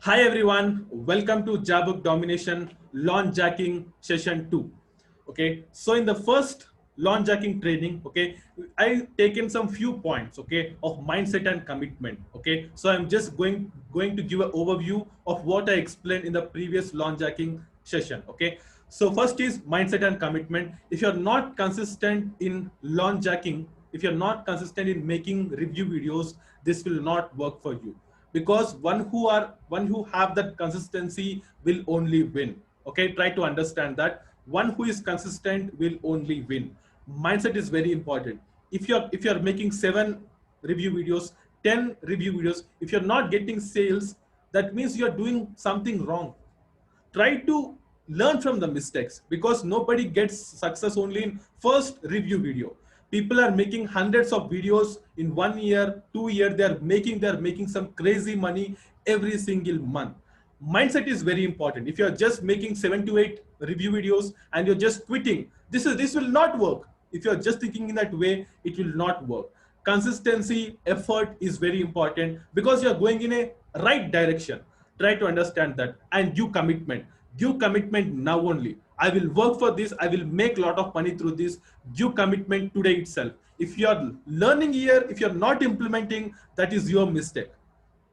Hi everyone, welcome to Jabbook Domination Launch Jacking Session 2. Okay, so in the first launch jacking training, okay, I taken some few points, okay, of mindset and commitment. Okay, so I'm just going to give an overview of what I explained in the previous launch jacking session. Okay, so first is mindset and commitment. If you're not consistent in launch jacking, if you're not consistent in making review videos, this will not work for you, because one who have that consistency will only win. Okay, try to understand that one who is consistent will only win. Mindset is very important. If you're making 7 review videos, 10 review videos, if you're not getting sales, that means you're doing something wrong. Try to learn from the mistakes, because nobody gets success only in first review video. People are making hundreds of videos in 1 year, 2 year. They're making some crazy money every single month. Mindset is very important. If you're just making 7 to 8 review videos and you're just quitting, this will not work. If you're just thinking in that way, it will not work. Consistency, effort is very important, because you're going in a right direction. Try to understand that, and give commitment now only. I will work for this, I will make a lot of money through this. Give commitment today itself. If you are learning here, if you're not implementing, that is your mistake.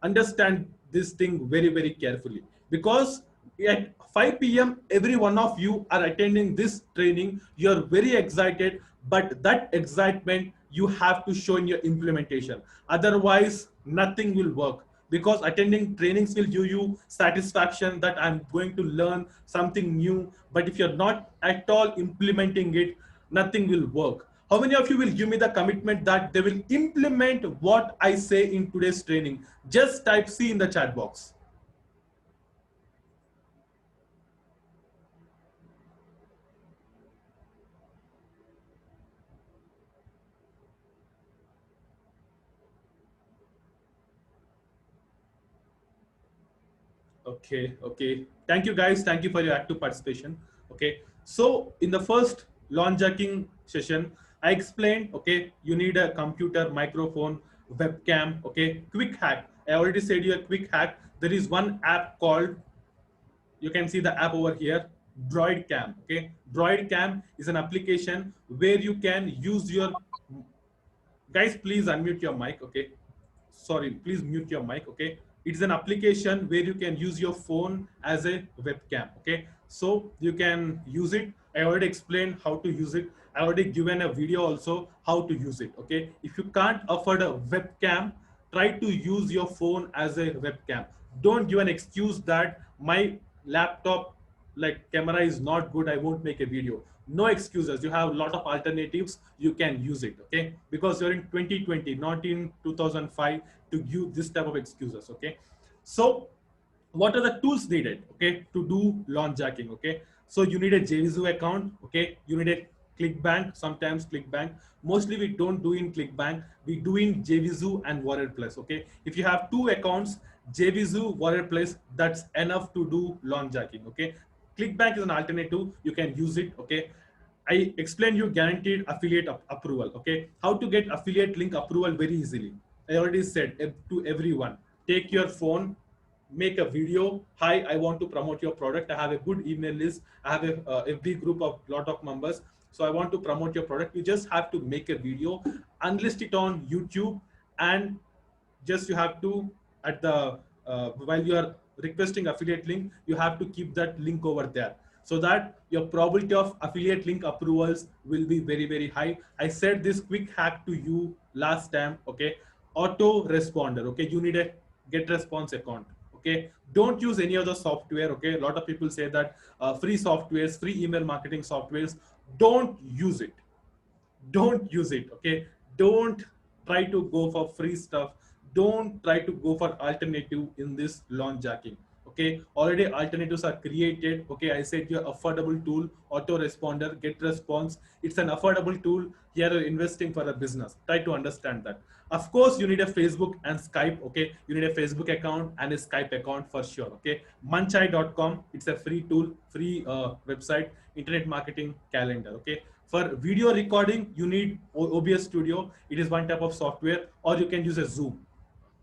Understand this thing very very carefully, because at 5 p.m. every one of you are attending this training. You're very excited, but that excitement you have to show in your implementation. Otherwise nothing will work, because attending trainings will give you satisfaction that I'm going to learn something new, but if you're not at all implementing it, nothing will work. How many of you will give me the commitment that they will implement what I say in today's training? Just type C in the chat box. Okay, okay. Thank you guys. Thank you for your active participation. Okay. So in the first launch jacking session, I explained, okay, you need a computer, microphone, webcam, okay, quick hack. I already said you a quick hack. There is one app called, you can see the app over here, Droid Cam. Okay, Droid Cam is an application where you can use your, guys, please unmute your mic. Okay, sorry, please mute your mic. Okay, it's an application where you can use your phone as a webcam. Okay, so you can use it. I already explained how to use it. I already given a video also how to use it. Okay, if you can't afford a webcam, try to use your phone as a webcam. Don't give an excuse that my laptop like camera is not good, I won't make a video. No excuses. You have a lot of alternatives, you can use it. Okay, because you're in 2020, not in 2005 to give this type of excuses. Okay, so what are the tools needed, okay, to do launch jacking? Okay, so you need a JVZoo account. Okay, you need a ClickBank. Sometimes ClickBank, mostly we don't do in ClickBank, we do in JVZoo and Warrior Plus. Okay, if you have two accounts, JVZoo, Warrior Plus, that's enough to do launch jacking. Okay, ClickBank is an alternative, you can use it. Okay, I explained you guaranteed affiliate approval. Okay, how to get affiliate link approval very easily. I already said to everyone, take your phone, make a video. Hi, I want to promote your product. I have a good email list. I have a FB group of lot of members. So I want to promote your product. You just have to make a video, unlist it on YouTube, and just you have to at the while you are requesting affiliate link, you have to keep that link over there, so that your probability of affiliate link approvals will be very very high. I said this quick hack to you last time. Okay, auto responder. Okay, you need a get response account. Okay, don't use any other software. Okay, a lot of people say that free softwares, free email marketing softwares, don't use it. Don't use it. Okay, don't try to go for free stuff. Don't try to go for alternative in this launch jacking. Okay, already alternatives are created. Okay, I said your affordable tool, autoresponder, get response, it's an affordable tool. Here you're investing for a business. Try to understand that. Of course you need a Facebook and Skype. Okay, you need a Facebook account and a Skype account for sure. Okay, munchai.com, it's a free tool, free website, internet marketing calendar. Okay, for video recording, you need OBS Studio. It is one type of software, or you can use a Zoom.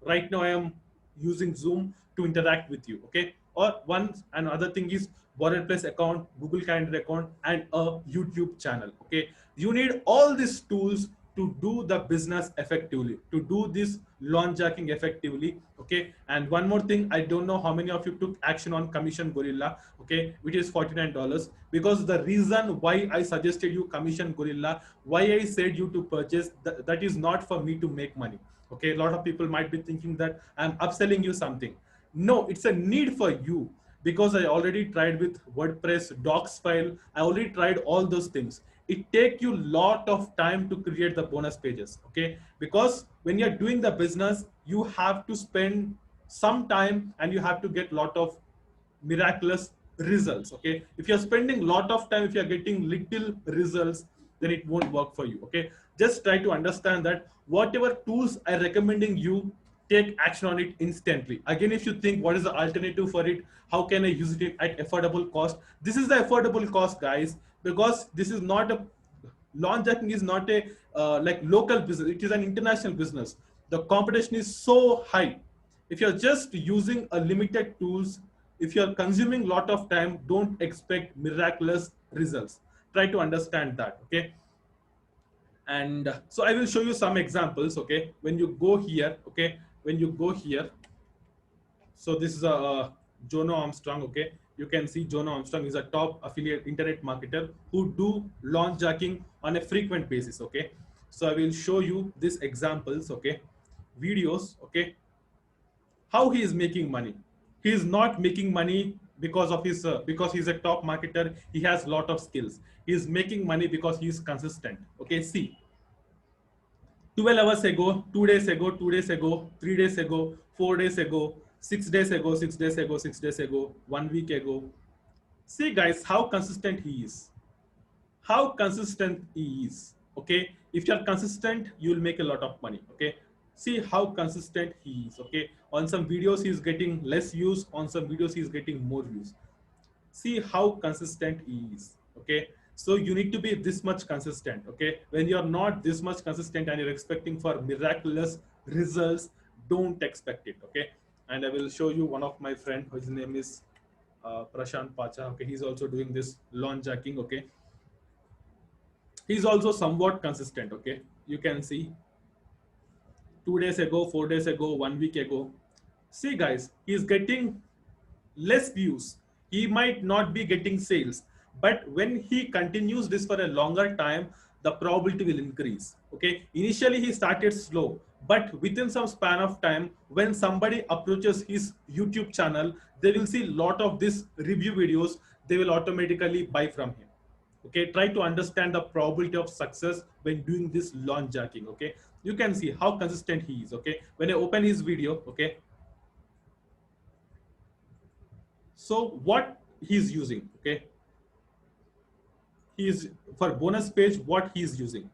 Right now, I am using Zoom. to interact with you. Okay, or one and other thing is Border Plus account, Google Calendar account, and a YouTube channel. Okay, you need all these tools to do the business effectively, to do this launch jacking effectively. Okay, and one more thing, I don't know how many of you took action on Commission Gorilla, okay, which is $49. Because the reason why I suggested you Commission Gorilla, why I said you to purchase, that is not for me to make money. Okay, a lot of people might be thinking that I'm upselling you something. No, it's a need for you, because I already tried with WordPress, Docs file. I already tried all those things. It take you lot of time to create the bonus pages. Okay, because when you're doing the business, you have to spend some time and you have to get lot of miraculous results. Okay, if you're spending lot of time, if you're getting little results, then it won't work for you. Okay, just try to understand that whatever tools I'm recommending you, take action on it instantly. Again, if you think what is the alternative for it, how can I use it at affordable cost, this is the affordable cost, guys. Because this is not a, launch jacking is not a like local business, it is an international business. The competition is so high. If you're just using a limited tools, if you're consuming lot of time, don't expect miraculous results. Try to understand that. Okay, and so I will show you some examples. Okay, when you go here, okay, when you go here, so this is a Jono Armstrong. Okay, you can see Jono Armstrong is a top affiliate internet marketer who do launch jacking on a frequent basis. Okay, so I will show you these examples. Okay, videos. Okay, how he is making money. He is not making money because of his because he's a top marketer, he has lot of skills. He is making money because he is consistent. Okay, see, 12 hours ago, 2 days ago, 2 days ago, 3 days ago, 4 days ago, 6 days ago, 6 days ago, 6 days ago, 1 week ago. See, guys, how consistent he is. How consistent he is. Okay, if you're consistent, you'll make a lot of money. Okay, see how consistent he is. Okay, on some videos he's getting less views, on some videos he's getting more views. See how consistent he is. Okay, so you need to be this much consistent. Okay, when you're not this much consistent and you're expecting for miraculous results, don't expect it. Okay, and I will show you one of my friend, his name is Prashant Pacha. Okay, he's also doing this launch jacking. Okay, he's also somewhat consistent. Okay, you can see 2 days ago, 4 days ago, 1 week ago. See, guys, he's getting less views. He might not be getting sales, but when he continues this for a longer time, the probability will increase. Okay, initially he started slow, but within some span of time, when somebody approaches his YouTube channel, they will see a lot of these review videos, they will automatically buy from him. Okay, try to understand the probability of success when doing this launch jacking. Okay, you can see how consistent he is. Okay, when I open his video, okay, so what he's using. Okay, he is, for bonus page, what he is using.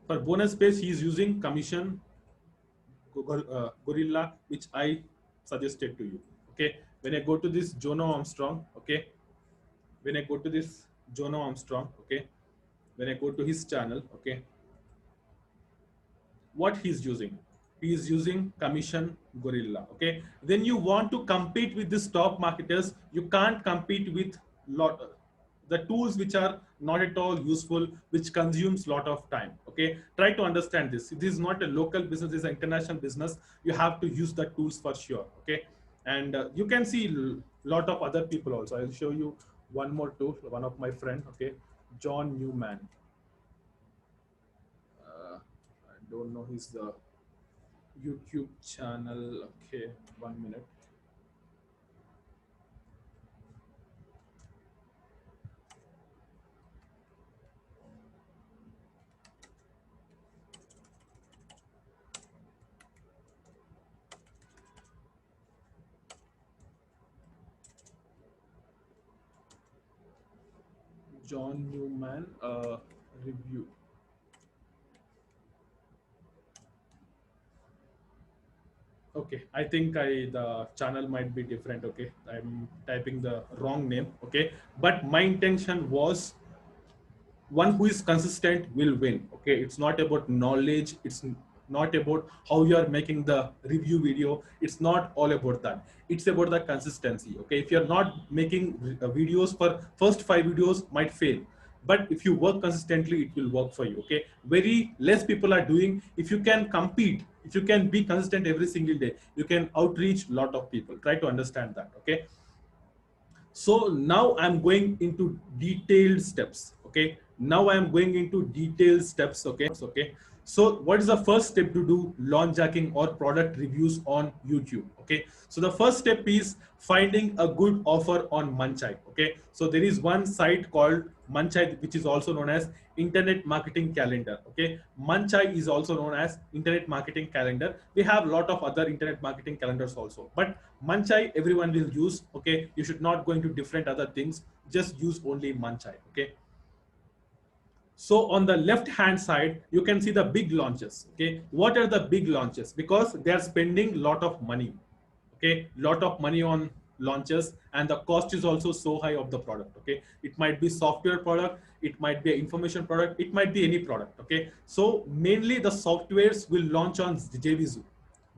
For bonus page he is using Commission Gorilla, which I suggested to you. Okay, when I go to this Jono Armstrong, okay, when I go to this Jono Armstrong, okay, when I go to his channel, okay, what he's using, he is using Commission Gorilla. Okay, then you want to compete with the stock marketers, you can't compete with lot the tools which are not at all useful, which consumes lot of time. Okay, try to understand this. This is not a local business, this is an international business. You have to use the tools for sure. Okay, and you can see lot of other people also. I'll show you one more tool, one of my friend. Okay, John Newman. I don't know his YouTube channel. Okay, 1 minute. John Newman review. Okay, I think the channel might be different. Okay, I'm typing the wrong name. Okay, but my intention was one who is consistent will win. Okay, it's not about knowledge, it's not about how you are making the review video. It's not all about that. It's about the consistency. Okay, if you're not making videos for first 5 videos, might fail, but if you work consistently, it will work for you. Okay, very less people are doing. If you can compete, if you can be consistent every single day, you can outreach a lot of people. Try to understand that. Okay, so now I'm going into detailed steps. Okay, now I'm going into detailed steps. Okay, so what is the first step to do launch jacking or product reviews on YouTube? Okay, so the first step is finding a good offer on Munchai. Okay, so there is one site called Munchai, which is also known as Internet Marketing Calendar. Okay, Munchai is also known as Internet Marketing Calendar. We have a lot of other internet marketing calendars also, but Munchai everyone will use. Okay, you should not go into different other things. Just use only Munchai. Okay. So on the left hand side, you can see the big launches. Okay, what are the big launches? Because they are spending a lot of money. Okay, lot of money on launches, and the cost is also so high of the product. Okay, it might be software product, it might be an information product, it might be any product. Okay, so mainly the softwares will launch on JVZoo.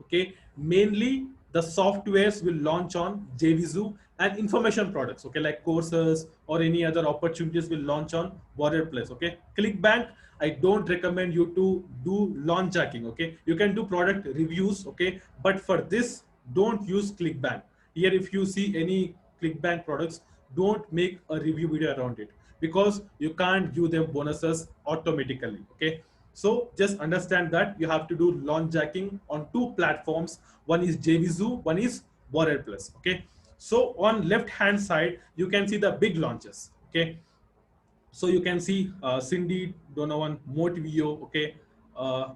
Okay, mainly the softwares will launch on JVZoo, and information products, okay, like courses or any other opportunities will launch on Warrior Plus. Okay, ClickBank, I don't recommend you to do launch jacking. Okay, you can do product reviews. Okay, but for this, don't use ClickBank. Here, if you see any ClickBank products, don't make a review video around it, because you can't give them bonuses automatically. Okay, so just understand that you have to do launch jacking on two platforms. One is JVZoo, one is Warrior Plus. Okay, so on left hand side, you can see the big launches. Okay, so you can see Cindy Donovan, Motivio. Okay, uh,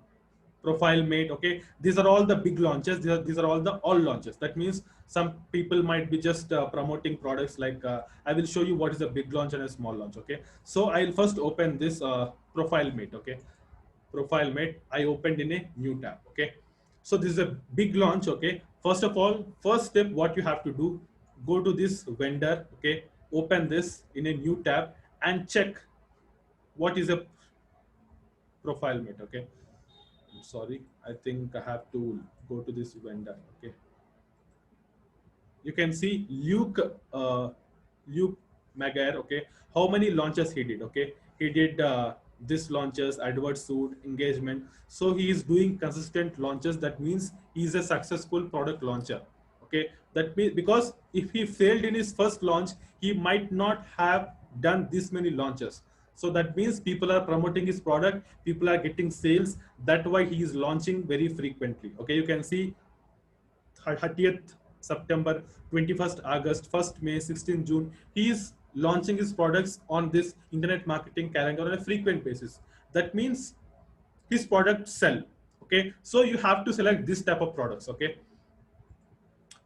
Profile Mate. Okay, these are all the big launches. These are all the all launches. That means some people might be just promoting products. Like I will show you what is a big launch and a small launch. Okay, so I'll first open this Profile Mate. Okay, Profile Mate, I opened in a new tab. Okay, so this is a big launch. Okay, first of all, first step, what you have to do, go to this vendor. Okay, open this in a new tab and check what is a Profile Mate. Okay, I'm sorry, I think I have to go to this vendor. Okay, you can see Luke Maguire. Okay, how many launches he did? Okay, he did this launches, advert suit, engagement. So he is doing consistent launches. That means he is a successful product launcher. Okay, that means, because if he failed in his first launch, he might not have done this many launches. So that means people are promoting his product, people are getting sales. That's why he is launching very frequently. Okay, you can see 30th September, 21st August, 1st May, 16th June. He is launching his products on this internet marketing calendar on a frequent basis. That means his products sell. Okay, so you have to select this type of products. Okay,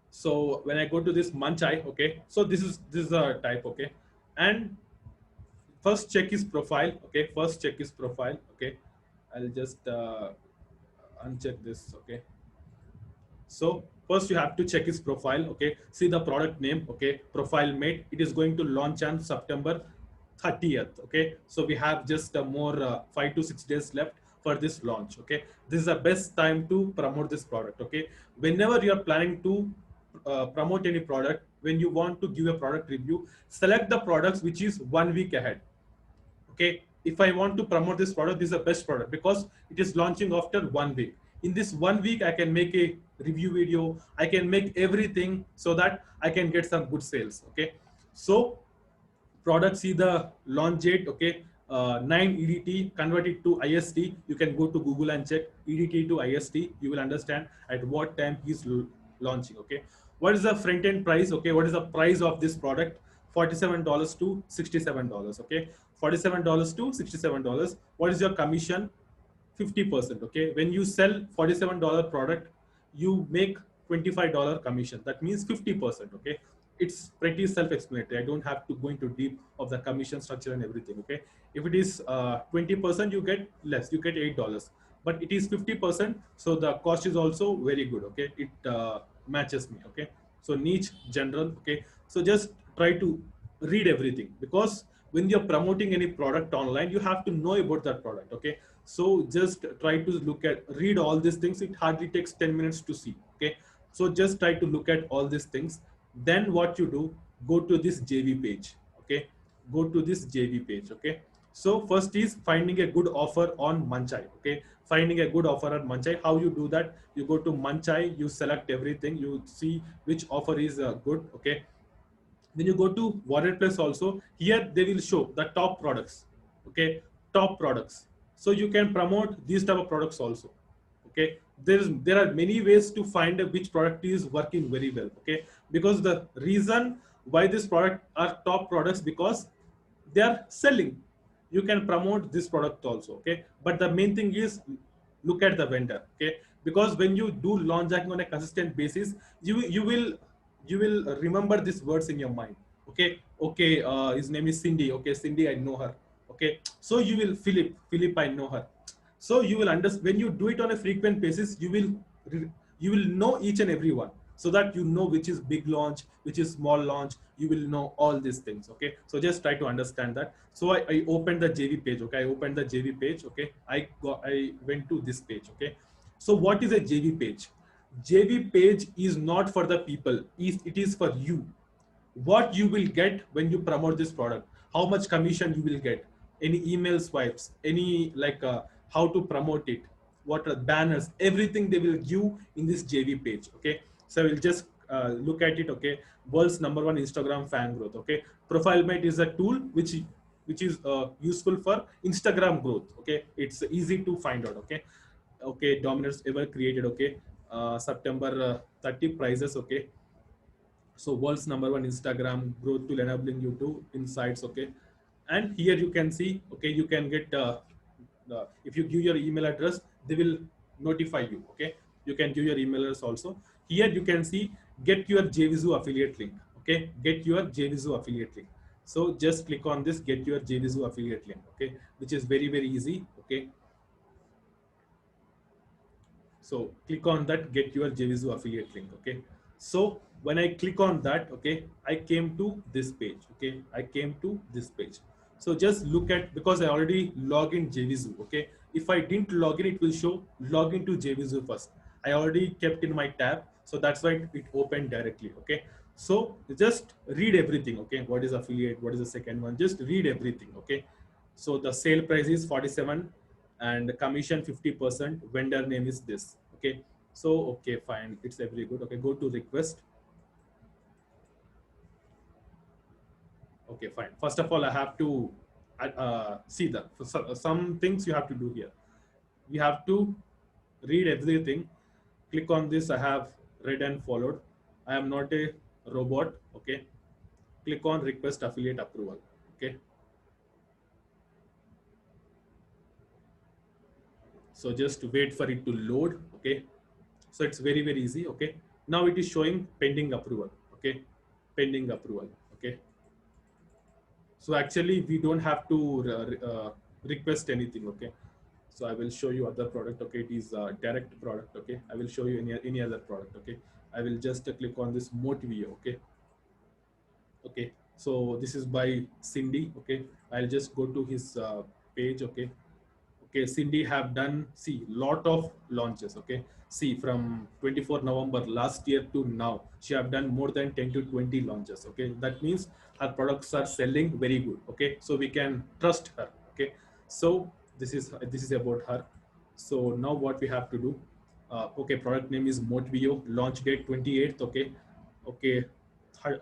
so when I go to this Munchai, okay, so this is a type. Okay, and first check his profile. Okay, first check his profile. Okay, I'll just uncheck this. Okay, so first you have to check his profile. Okay, see the product name. Okay, Profile Mate, it is going to launch on September 30th. Okay, so we have just more 5 to 6 days left for this launch. Okay, this is the best time to promote this product. Okay, whenever you are planning to promote any product, when you want to give a product review, select the products which is 1 week ahead. Okay, if I want to promote this product, this is the best product because it is launching after 1 week. In this 1 week, I can make a review video, I can make everything so that I can get some good sales. Okay, so product, see the launch date. Okay, 9 EDT, convert it to IST. You can go to Google and check EDT to IST. You will understand at what time he's launching. Okay, what is the front end price? Okay, what is the price of this product? $47 to $67. Okay, $47 to $67. What is your commission? 50%. Okay, when you sell $47 product, you make $25 commission. That means 50%. Okay, it's pretty self-explanatory. I don't have to go into deep of the commission structure and everything. Okay, if it is 20%, you get less, you get $8, but it is 50%, so the cost is also very good. Okay, it matches me. Okay, so niche, general. Okay, so just try to read everything, because when you're promoting any product online, you have to know about that product. Okay, So just try to read all these things. It hardly takes 10 minutes to see. Okay. So just try to look at all these things. Then what you do, go to this JV page. Okay. Go to this JV page. Okay. So first is finding a good offer on Manchai. Okay. Finding a good offer on Manchai. How you do that? You go to Manchai, you select everything, you see which offer is good. Okay. Then you go to Warrior Plus also. Here they will show the top products. Okay, top products. So you can promote these type of products also. Okay, there are many ways to find which product is working very well. Okay, because the reason why this product are top products, because they are selling. You can promote this product also. Okay, but the main thing is look at the vendor. Okay, because when you do launch hacking on a consistent basis, you will remember these words in your mind. Okay, okay, his name is Cindy. Okay, Cindy, I know her. Okay, so you will Philip, I know her. So you will understand when you do it on a frequent basis, you will know each and every one, so that you know which is big launch, which is small launch. You will know all these things. Okay, so just try to understand that. So I opened the JV page. Okay, I opened the JV page. Okay, I went to this page. Okay, so what is a JV page? JV page is not for the people, it is for you. What you will get when you promote this product, how much commission you will get, any email swipes, any like how to promote it, what are banners, everything they will give in this JV page. Okay, so we'll just look at it. Okay, world's number one Instagram fan growth. Okay, Profile Mate is a tool which is useful for Instagram growth. Okay, it's easy to find out. Okay, okay, dominance ever created. Okay, September 30 prices. Okay, so world's number one Instagram growth tool enabling you to insights. Okay, and here you can see. Okay, you can get if you give your email address, they will notify you. Okay, you can give your email address also. Here you can see get your JVZoo affiliate link. Okay, get your JVZoo affiliate link. So just click on this get your JVZoo affiliate link. Okay, which is very easy. Okay, so click on that get your JVZoo affiliate link. Okay, so when I click on that, okay, I came to this page. Okay, I came to this page. So just look at, because I already log in JVZoo. Okay, if I didn't log in, it will show log into JVZoo first. I already kept in my tab, so that's why it opened directly. Okay, so just read everything. Okay, what is affiliate, what is the second one, just read everything. Okay, so the sale price is 47 and commission 50%, vendor name is this. Okay, so okay, fine, it's very good. Okay, go to request. Okay, fine. First of all, I have to see that some things you have to do here. You have to read everything. Click on this. I have read and followed. I am not a robot. Okay, click on request affiliate approval. Okay, so just wait for it to load. Okay, so it's very easy. Okay, now it is showing pending approval. Okay, pending approval. Okay, so actually we don't have to request anything. Okay, so I will show you other product. Okay, it is direct product. Okay, I will show you any other product. Okay, I will just click on this Motivio. Okay, okay, so this is by Cindy. Okay, I'll just go to his page. Okay, okay, Cindy have done, see, lot of launches. Okay, see, from 24 November last year to now, she have done more than 10 to 20 launches. Okay, that means her products are selling very good. Okay, so we can trust her. Okay, so this is about her. So now what we have to do, okay, product name is Motvio, launch date 28th. Okay, okay,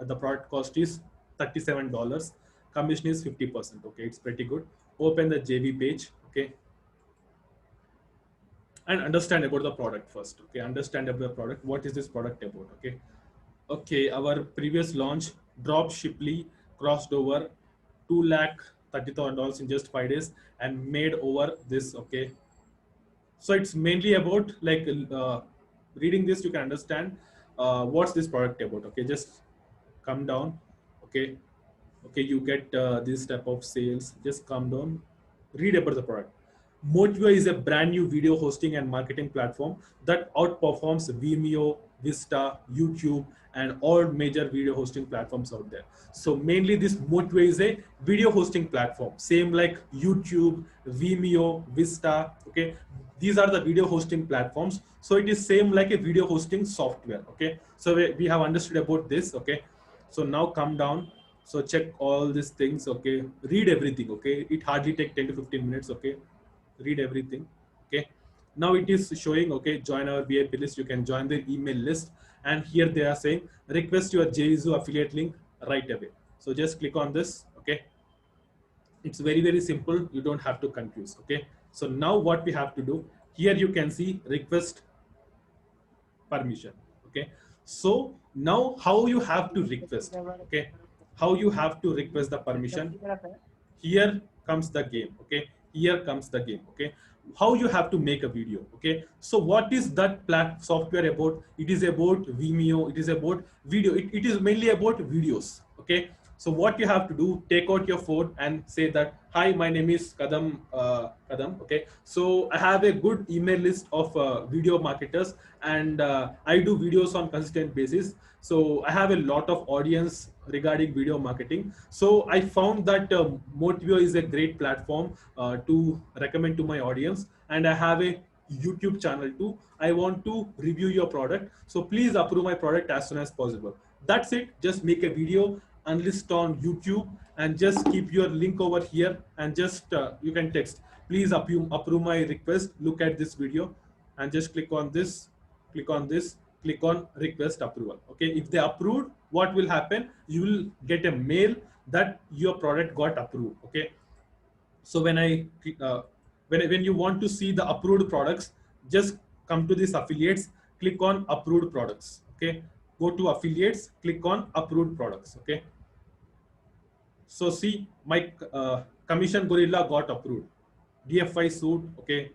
the product cost is $37, commission is 50%. Okay, it's pretty good. Open the JV page. Okay, and understand about the product first. Okay, understand about the product. What is this product about? Okay, okay, our previous launch, Drop Shipley, crossed over 2,30,000 in just 5 days and made over this. Okay, so it's mainly about like reading this you can understand what's this product about. Okay, just come down. Okay, okay, you get this type of sales. Just come down, read about the product. Motivio is a brand new video hosting and marketing platform that outperforms Vimeo, Vista, YouTube, and all major video hosting platforms out there. So mainly this Motivio is a video hosting platform, same like YouTube, Vimeo, Vista. Okay, these are the video hosting platforms. So it is same like a video hosting software. Okay, so we have understood about this. Okay, so now come down. So check all these things. Okay, read everything. Okay, it hardly take 10 to 15 minutes. Okay, read everything. Okay, now it is showing, okay, join our VIP list. You can join their email list, and here they are saying request your JVZoo affiliate link right away. So just click on this. Okay, it's very simple, you don't have to confuse. Okay, so now what we have to do, here you can see request permission. Okay, so now how you have to request. Okay, how you have to request the permission. Here comes the game. Okay, here comes the game. Okay, how you have to make a video. Okay, so what is that software about? It is about Vimeo, it is about video, it is mainly about videos. Okay, so what you have to do, take out your phone and say that, hi, my name is Kadam. Okay, so I have a good email list of video marketers, and I do videos on consistent basis. So I have a lot of audience regarding video marketing. So I found that Motivio is a great platform to recommend to my audience, and I have a YouTube channel too. I want to review your product, so please approve my product as soon as possible. That's it. Just make a video and list on YouTube, and just keep your link over here, and just you can text, please approve my request, look at this video, and just click on this, click on this, click on request approval. Okay, if they approved, what will happen, you will get a mail that your product got approved. Okay, so when when you want to see the approved products, just come to this affiliates, click on approved products. Okay, go to affiliates, click on approved products. Okay, so see, my commission gorilla got approved, DFI suit. Okay,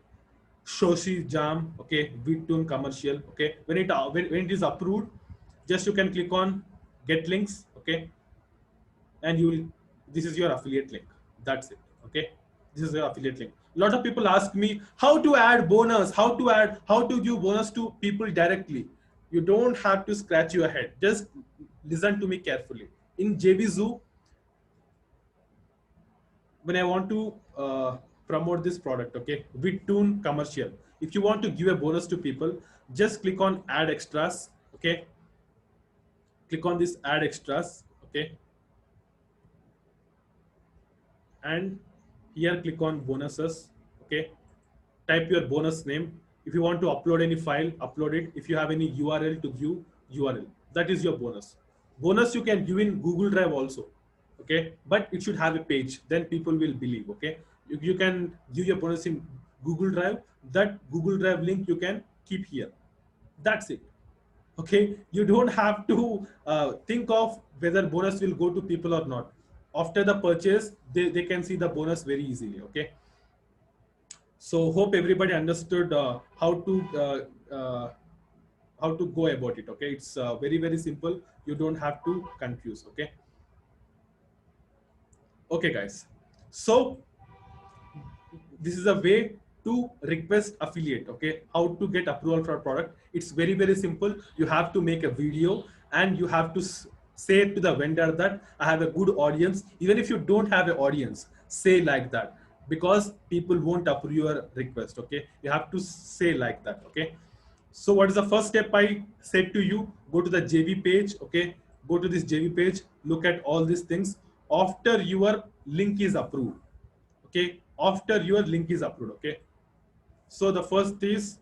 Shoshi Jam. Okay, Vidtune commercial. Okay, when it is approved, just you can click on get links. Okay, and you will, this is your affiliate link. That's it. Okay, this is your affiliate link. A lot of people ask me how to add bonus, how to give bonus to people directly. You don't have to scratch your head, just listen to me carefully. In JVZoo, when I want to promote this product, okay, Vidtune commercial, if you want to give a bonus to people, just click on add extras. Okay, click on this add extras. Okay, and here click on bonuses. Okay, type your bonus name. If you want to upload any file, upload it. If you have any URL to view, URL, that is your bonus. Bonus you can give in Google Drive also. Okay, but it should have a page, then people will believe. Okay, you can give your bonus in Google Drive. That Google Drive link you can keep here. That's it. Okay, you don't have to think of whether bonus will go to people or not. After the purchase, they can see the bonus very easily. Okay, so hope everybody understood how to go about it. Okay, it's very simple, you don't have to confuse. Okay, okay guys, so this is a way to request affiliate. Okay, how to get approval for a product, it's very simple. You have to make a video, and you have to say to the vendor that I have a good audience. Even if you don't have an audience, say like that, because people won't approve your request. Okay, you have to say like that. Okay, so what is the first step I said to you? Go to the JV page. Okay, go to this JV page, look at all these things after your link is approved. Okay, after your link is approved. Okay, so the first is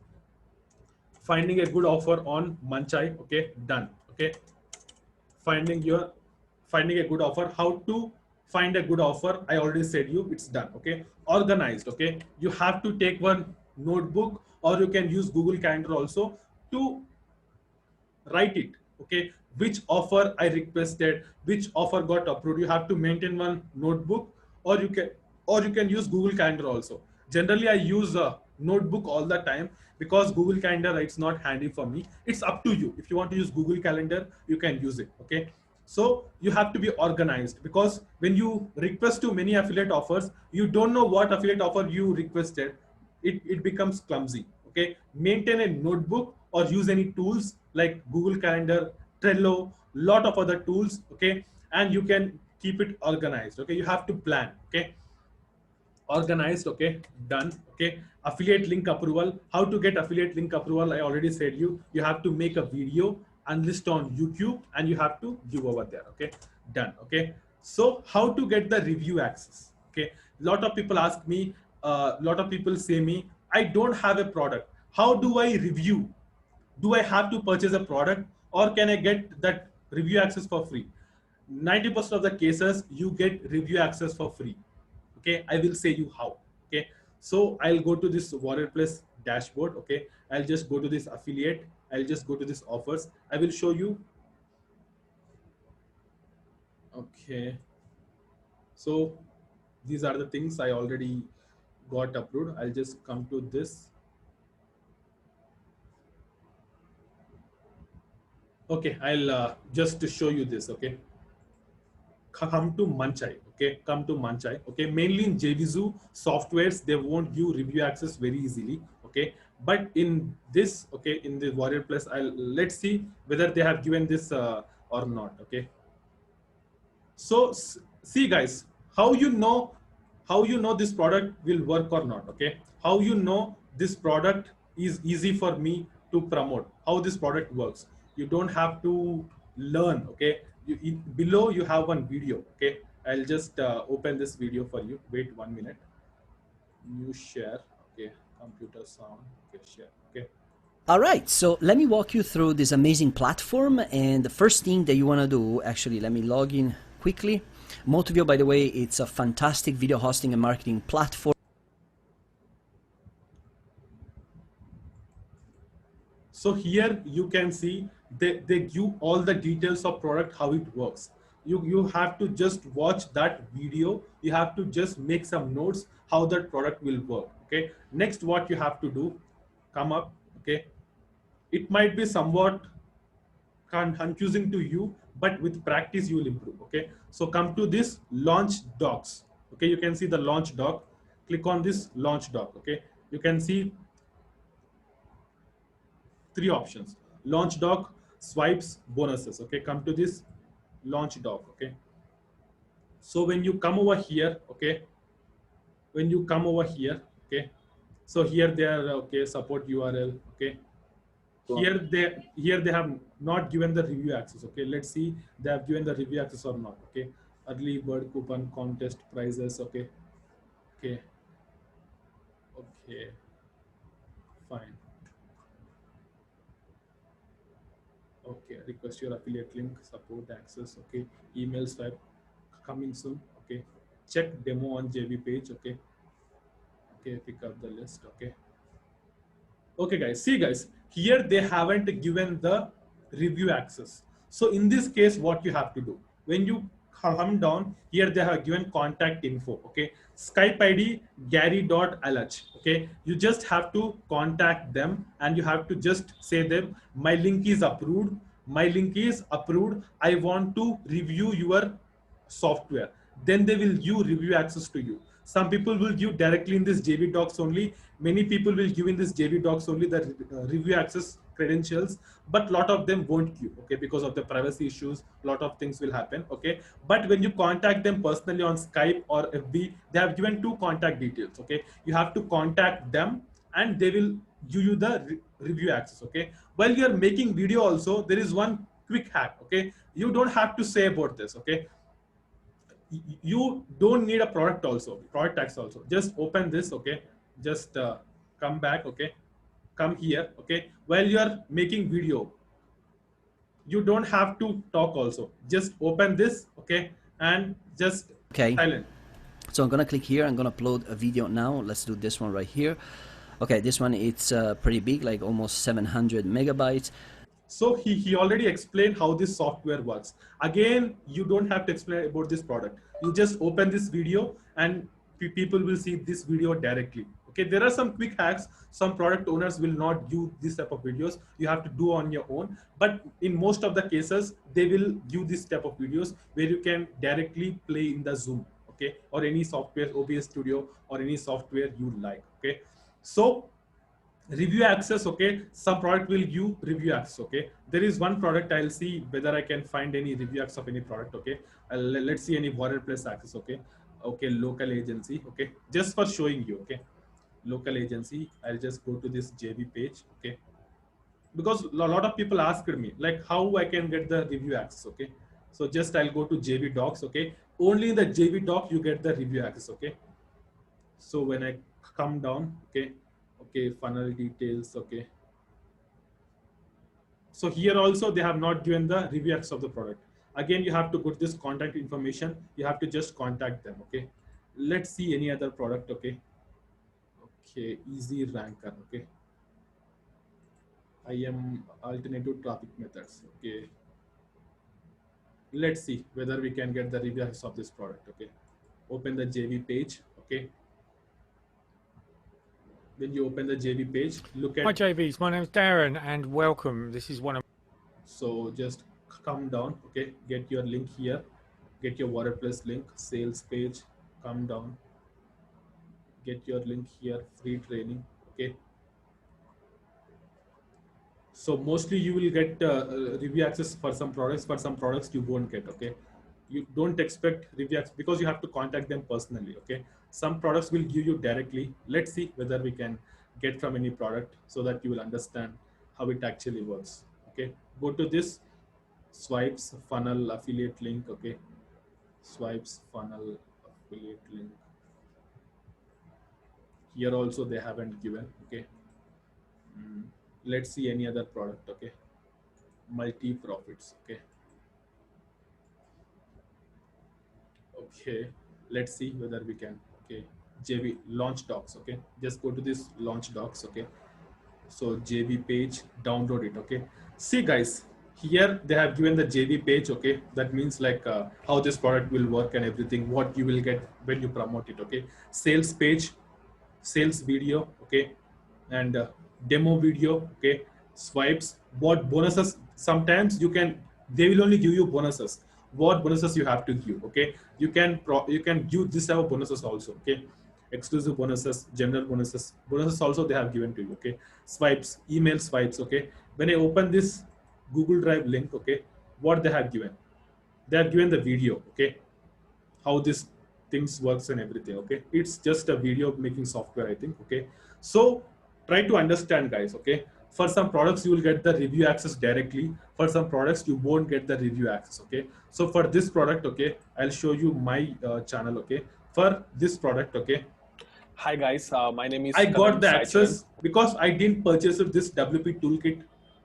finding a good offer on Munchai. Okay, done. Okay, finding a good offer. How to find a good offer, I already said you, it's done. Okay, organized. Okay, you have to take one notebook, or you can use Google Calendar also to write it. Okay, which offer I requested, which offer got approved. You have to maintain one notebook, or you can use Google Calendar also. Generally I use a notebook all the time, because Google Calendar, it's not handy for me. It's up to you. If you want to use Google Calendar, you can use it. Okay, so you have to be organized, because when you request to many affiliate offers, you don't know what affiliate offer you requested. it becomes clumsy. Okay, maintain a notebook or use any tools like Google Calendar, Trello, lot of other tools. Okay, and you can keep it organized. Okay, you have to plan. Okay, organized. Okay, done. Okay, affiliate link approval. How to get affiliate link approval? I already said you have to make a video and list on YouTube, and you have to give over there. Okay, done. Okay, so how to get the review access? Okay, lot of people ask me, lot of people say me, I don't have a product, how do I review? Do I have to purchase a product, or can I get that review access for free? 90% of the cases you get review access for free. Okay, I will say you how. Okay, so I'll go to this Warrior Plus dashboard. Okay, I'll just go to this affiliate, I'll just go to this offers, I will show you. Okay, so these are the things I already got approved. I'll just come to this. Okay, I'll just to show you this. Okay, come to Manchai. Okay, come to Manchai. Okay, mainly in JVZoo softwares, they won't give review access very easily. Okay, but in this, okay, in the Warrior Plus, let's see whether they have given this or not. Okay, so see guys, how you know, how you know this product will work or not? Okay, how you know this product is easy for me to promote, how this product works? You don't have to learn. Okay, below you have one video. Okay, I'll just open this video for you. Wait 1 minute. New share. Okay, computer sound. Okay, share. Okay. All right, so let me walk you through this amazing platform. And the first thing that you want to do, actually, let me log in quickly. Motivio, by the way, it's a fantastic video hosting and marketing platform. So here you can see they give all the details of product, how it works. You have to just watch that video. You have to just make some notes how that product will work. Okay. Next, what you have to do, come up. Okay. It might be somewhat confusing to you, but with practice you will improve. Okay. So come to this launch docs. Okay. You can see the launch doc. Click on this launch doc. Okay. You can see three options: launch doc, swipes, bonuses. Okay, come to this launch doc. Okay, so when you come over here, okay, when you come over here, okay, so here they are. Okay, support URL. Okay, here they have not given the review access. Okay, let's see they have given the review access or not. Okay, early bird coupon contest prizes. Okay, okay, okay, fine. Okay, request your affiliate link, support access. Okay, email swipe coming soon. Okay, check demo on JV page. Okay, okay, pick up the list. Okay, okay, guys, see guys, here they haven't given the review access. So in this case, what you have to do, when you come down here, they have given contact info. Okay, Skype ID Gary.alach. Okay, you just have to contact them and you have to just say them, my link is approved, my link is approved, I want to review your software. Then they will give review access to you. Some people will give directly in this JV docs only. Many people will give in this JV docs only the review access credentials, but lot of them won't give. Okay, because of the privacy issues, lot of things will happen. Okay, but when you contact them personally on Skype or FB, they have given two contact details. Okay, you have to contact them and they will give you the review access. Okay, while you are making video also, there is one quick hack. Okay, you don't have to say about this. Okay, you don't need a product tax also, just open this. Okay, just come back. Okay, come here. Okay, while you are making video, you don't have to talk also, just open this. Okay, and just Okay, silent. so I'm gonna click here. I'm gonna upload a video now. Let's do this one right here. Okay, this one, it's pretty big, like almost 700 megabytes. So he already explained how this software works. Again, you don't have to explain about this product. You just open this video and people will see this video directly. Okay, there are some quick hacks. Some product owners will not do this type of videos. You have to do on your own. But in most of the cases, they will give this type of videos where you can directly play in the Zoom. Okay, or any software, OBS Studio, or any software you like. Okay. So review access, okay, some product will give review access. Okay, there is one product, I'll see whether I can find any review access of any product. Okay, let's see any water place access. Okay, okay, local agency. Okay, just for showing you. Okay, local agency, I'll just go to this JV page. Okay, because a lot of people asked me like how I can get the review access. Okay, so just I'll go to JV docs. Okay, only in the JV doc you get the review access. Okay, so when I come down, okay, okay, funnel details. Okay, so here also they have not given the review access of the product. Again, you have to put this contact information, you have to just contact them. Okay, let's see any other product. Okay, okay, easy ranker. Okay, I am alternative traffic methods. Okay, let's see whether we can get the review access of this product. Okay, open the JV page. Okay, when you open the JV page, look Hi at, JVs, my name's Darren and welcome. This is one of so just come down. Okay, get your link here, get your WordPress link, sales page, come down, get your link here, free training. Okay, so mostly you will get review access for some products, for some products you won't get. Okay, you don't expect review access because you have to contact them personally. Okay, some products will give you directly. Let's see whether we can get from any product so that you will understand how it actually works. Okay, go to this swipes funnel affiliate link. Okay, swipes funnel affiliate link, here also they haven't given. Okay, let's see any other product. Okay, multi profits. Okay, okay, let's see whether we can. Okay, JV launch docs. Okay, just go to this launch docs. Okay, so JV page, download it. Okay, see guys, here they have given the JV page. Okay, that means like how this product will work and everything, what you will get when you promote it. Okay, sales page, sales video. Okay, and demo video. Okay, swipes, what bonuses, sometimes you can, they will only give you bonuses, what bonuses you have to give. Okay, you can give this type of bonuses also. Okay, exclusive bonuses, general bonuses, bonuses also they have given to you. Okay, swipes, email swipes. Okay, when I open this Google Drive link, okay, what they have given, they have given the video. Okay, how this things works and everything. Okay, it's just a video making software, I think. Okay, so try to understand guys. Okay, for some products you will get the review access directly, for some products you won't get the review access. Okay, so for this product, okay, I'll show you my channel. Okay, for this product, okay, Hi guys, my name is I got Kadam the Saicharan. access because I didn't purchase this WP toolkit.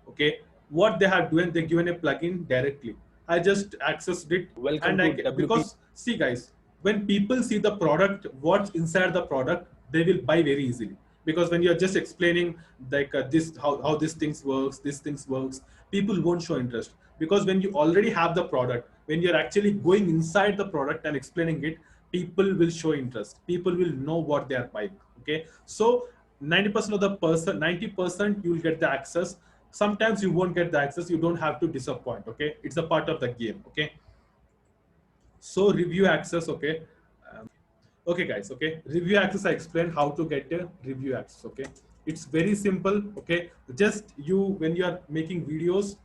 Okay, what they have done, they given a plugin directly. I just accessed it, Welcome and I to WP. because see guys, when people see the product, what's inside the product, they will buy very easily. Because when you're just explaining like this, how this things works, this things works, people won't show interest. Because when you already have the product, when you're actually going inside the product and explaining it, people will show interest, people will know what they are buying. Okay, so 90% of the person, 90% you will get the access. Sometimes you won't get the access, you don't have to disappoint. Okay, it's a part of the game. Okay, so review access. Okay, okay guys. Okay, review access, I explained how to get a review access. Okay, it's very simple. Okay, just you, when you are making videos,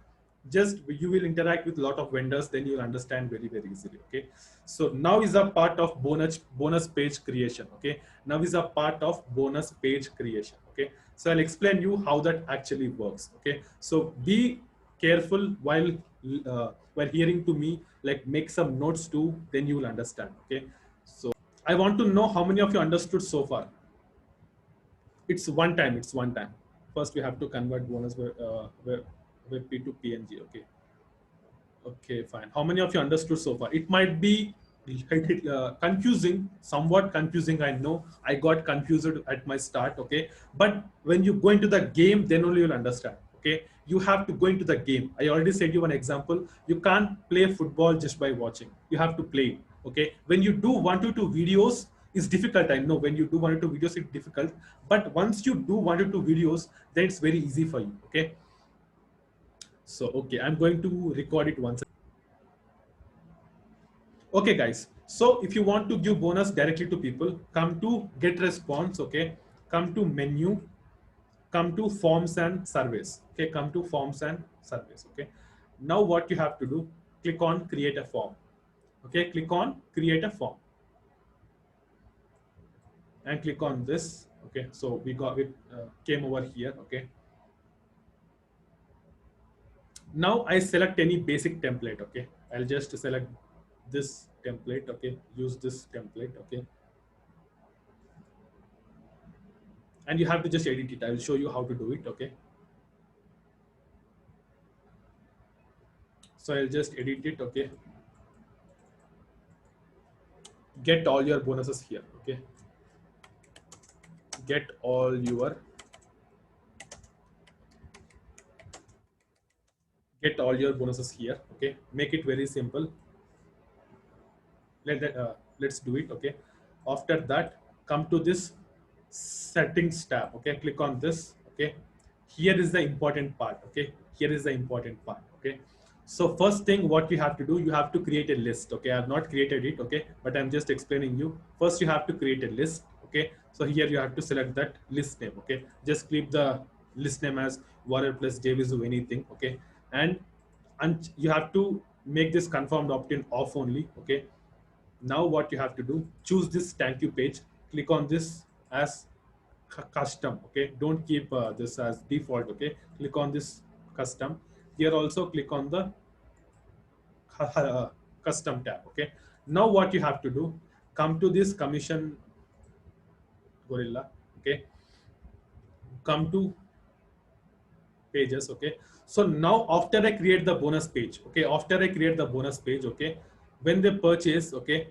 just you will interact with a lot of vendors, then you will understand very easily. Okay, so now is a part of bonus page creation. Okay, now is a part of bonus page creation. Okay, so I'll explain you how that actually works. Okay, so be careful while hearing to me, like make some notes too, then you will understand. Okay, so I want to know how many of you understood so far. It's one time, it's one time. First we have to convert bonus WebP to PNG. Okay, okay, fine. How many of you understood so far? It might be confusing, somewhat confusing. I know I got confused at my start. Okay, but when you go into the game, then only you'll understand. Okay, you have to go into the game. I already said you one example. You can't play football just by watching. You have to play. Okay, when you do 1 to 2 videos, it's difficult. I know when you do 1 to 2 videos, it's difficult. But once you do 1 to 2 videos, then it's very easy for you. Okay. So, okay, I'm going to record it once. Okay, guys. So if you want to give bonus directly to people, come to get response. Okay. come to menu, come to forms and surveys. Okay, come to forms and surveys. Okay, now what you have to do, click on create a form. Okay, click on create a form and click on this. Okay, so we got it, came over here. Okay, now I select any basic template. Okay, I'll just select this template. Okay, use this template. Okay, and you have to just edit it. I will show you how to do it. Okay, so I'll just edit it. Okay, get all your bonuses here. Okay, get all your bonuses here. Okay, make it very simple. Let's do it. Okay, after that, come to this settings tab. Okay, click on this. Okay, here is the important part. Okay, here is the important part. Okay, so first thing what you have to do, you have to create a list. Okay, I have not created it. Okay, but I'm just explaining you. First you have to create a list. Okay, so here you have to select that list name. Okay, just keep the list name as warrior plus jvizu anything. Okay, and you have to make this confirmed opt-in off only. Okay, now what you have to do, choose this thank you page, click on this as custom. Okay, don't keep this as default. Okay, click on this custom. Here also click on the custom tab. Okay, now what you have to do, come to this commission gorilla. Okay, come to pages. Okay, so now after I create the bonus page, okay, after I create the bonus page, okay, when they purchase, okay,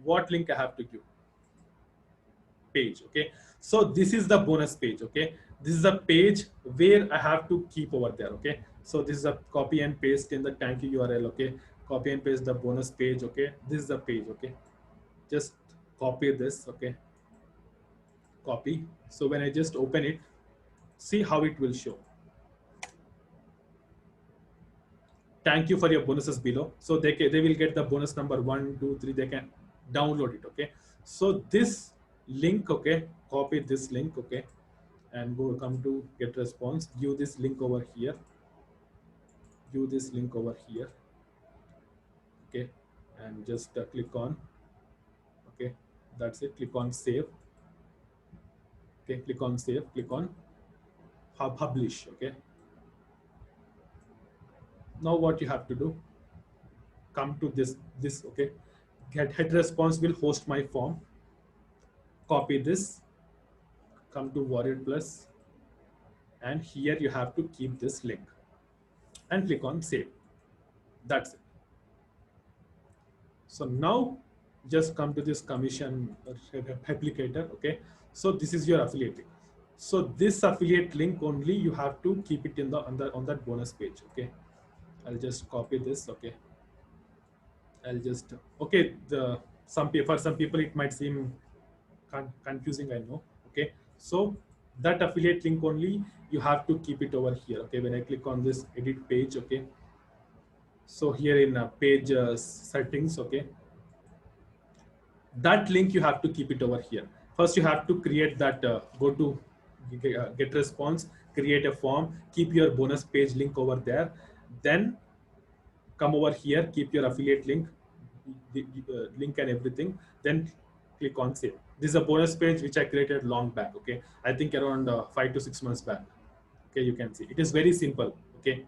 what link I have to give, page. Okay, so this is the bonus page. Okay, this is a page where I have to keep over there. Okay, so this is a copy and paste in the thank you URL. Okay, copy and paste the bonus page. Okay, this is the page. Okay, just copy this. Okay, copy. So when I just open it, see how it will show. Thank you for your bonuses below. So they will get the bonus number 1, 2, 3. They can download it. Okay, so this link, okay, copy this link. Okay, and come to get response, give this link over here, give this link over here. Okay, and just click on, okay, that's it, click on save. Okay, click on save, click on publish. Okay, now what you have to do, come to this. Okay, get response will host my form, copy this, come to warrior plus, and here you have to keep this link and click on save. That's it. So now just come to this commission applicator. Okay, so this is your affiliate link. So this affiliate link only you have to keep it in the on that bonus page. Okay, I'll just copy this. Okay, I'll just, okay, for some people it might seem confusing, I know. Okay, so that affiliate link only you have to keep it over here. Okay, when I click on this edit page, okay, so here in page settings, okay, that link you have to keep it over here. First you have to create that, go to get response, create a form, keep your bonus page link over there, then come over here, keep your affiliate link, link and everything, then click on save. This is a bonus page which I created long back. Okay, I think around 5 to 6 months back. Okay, you can see it is very simple. Okay,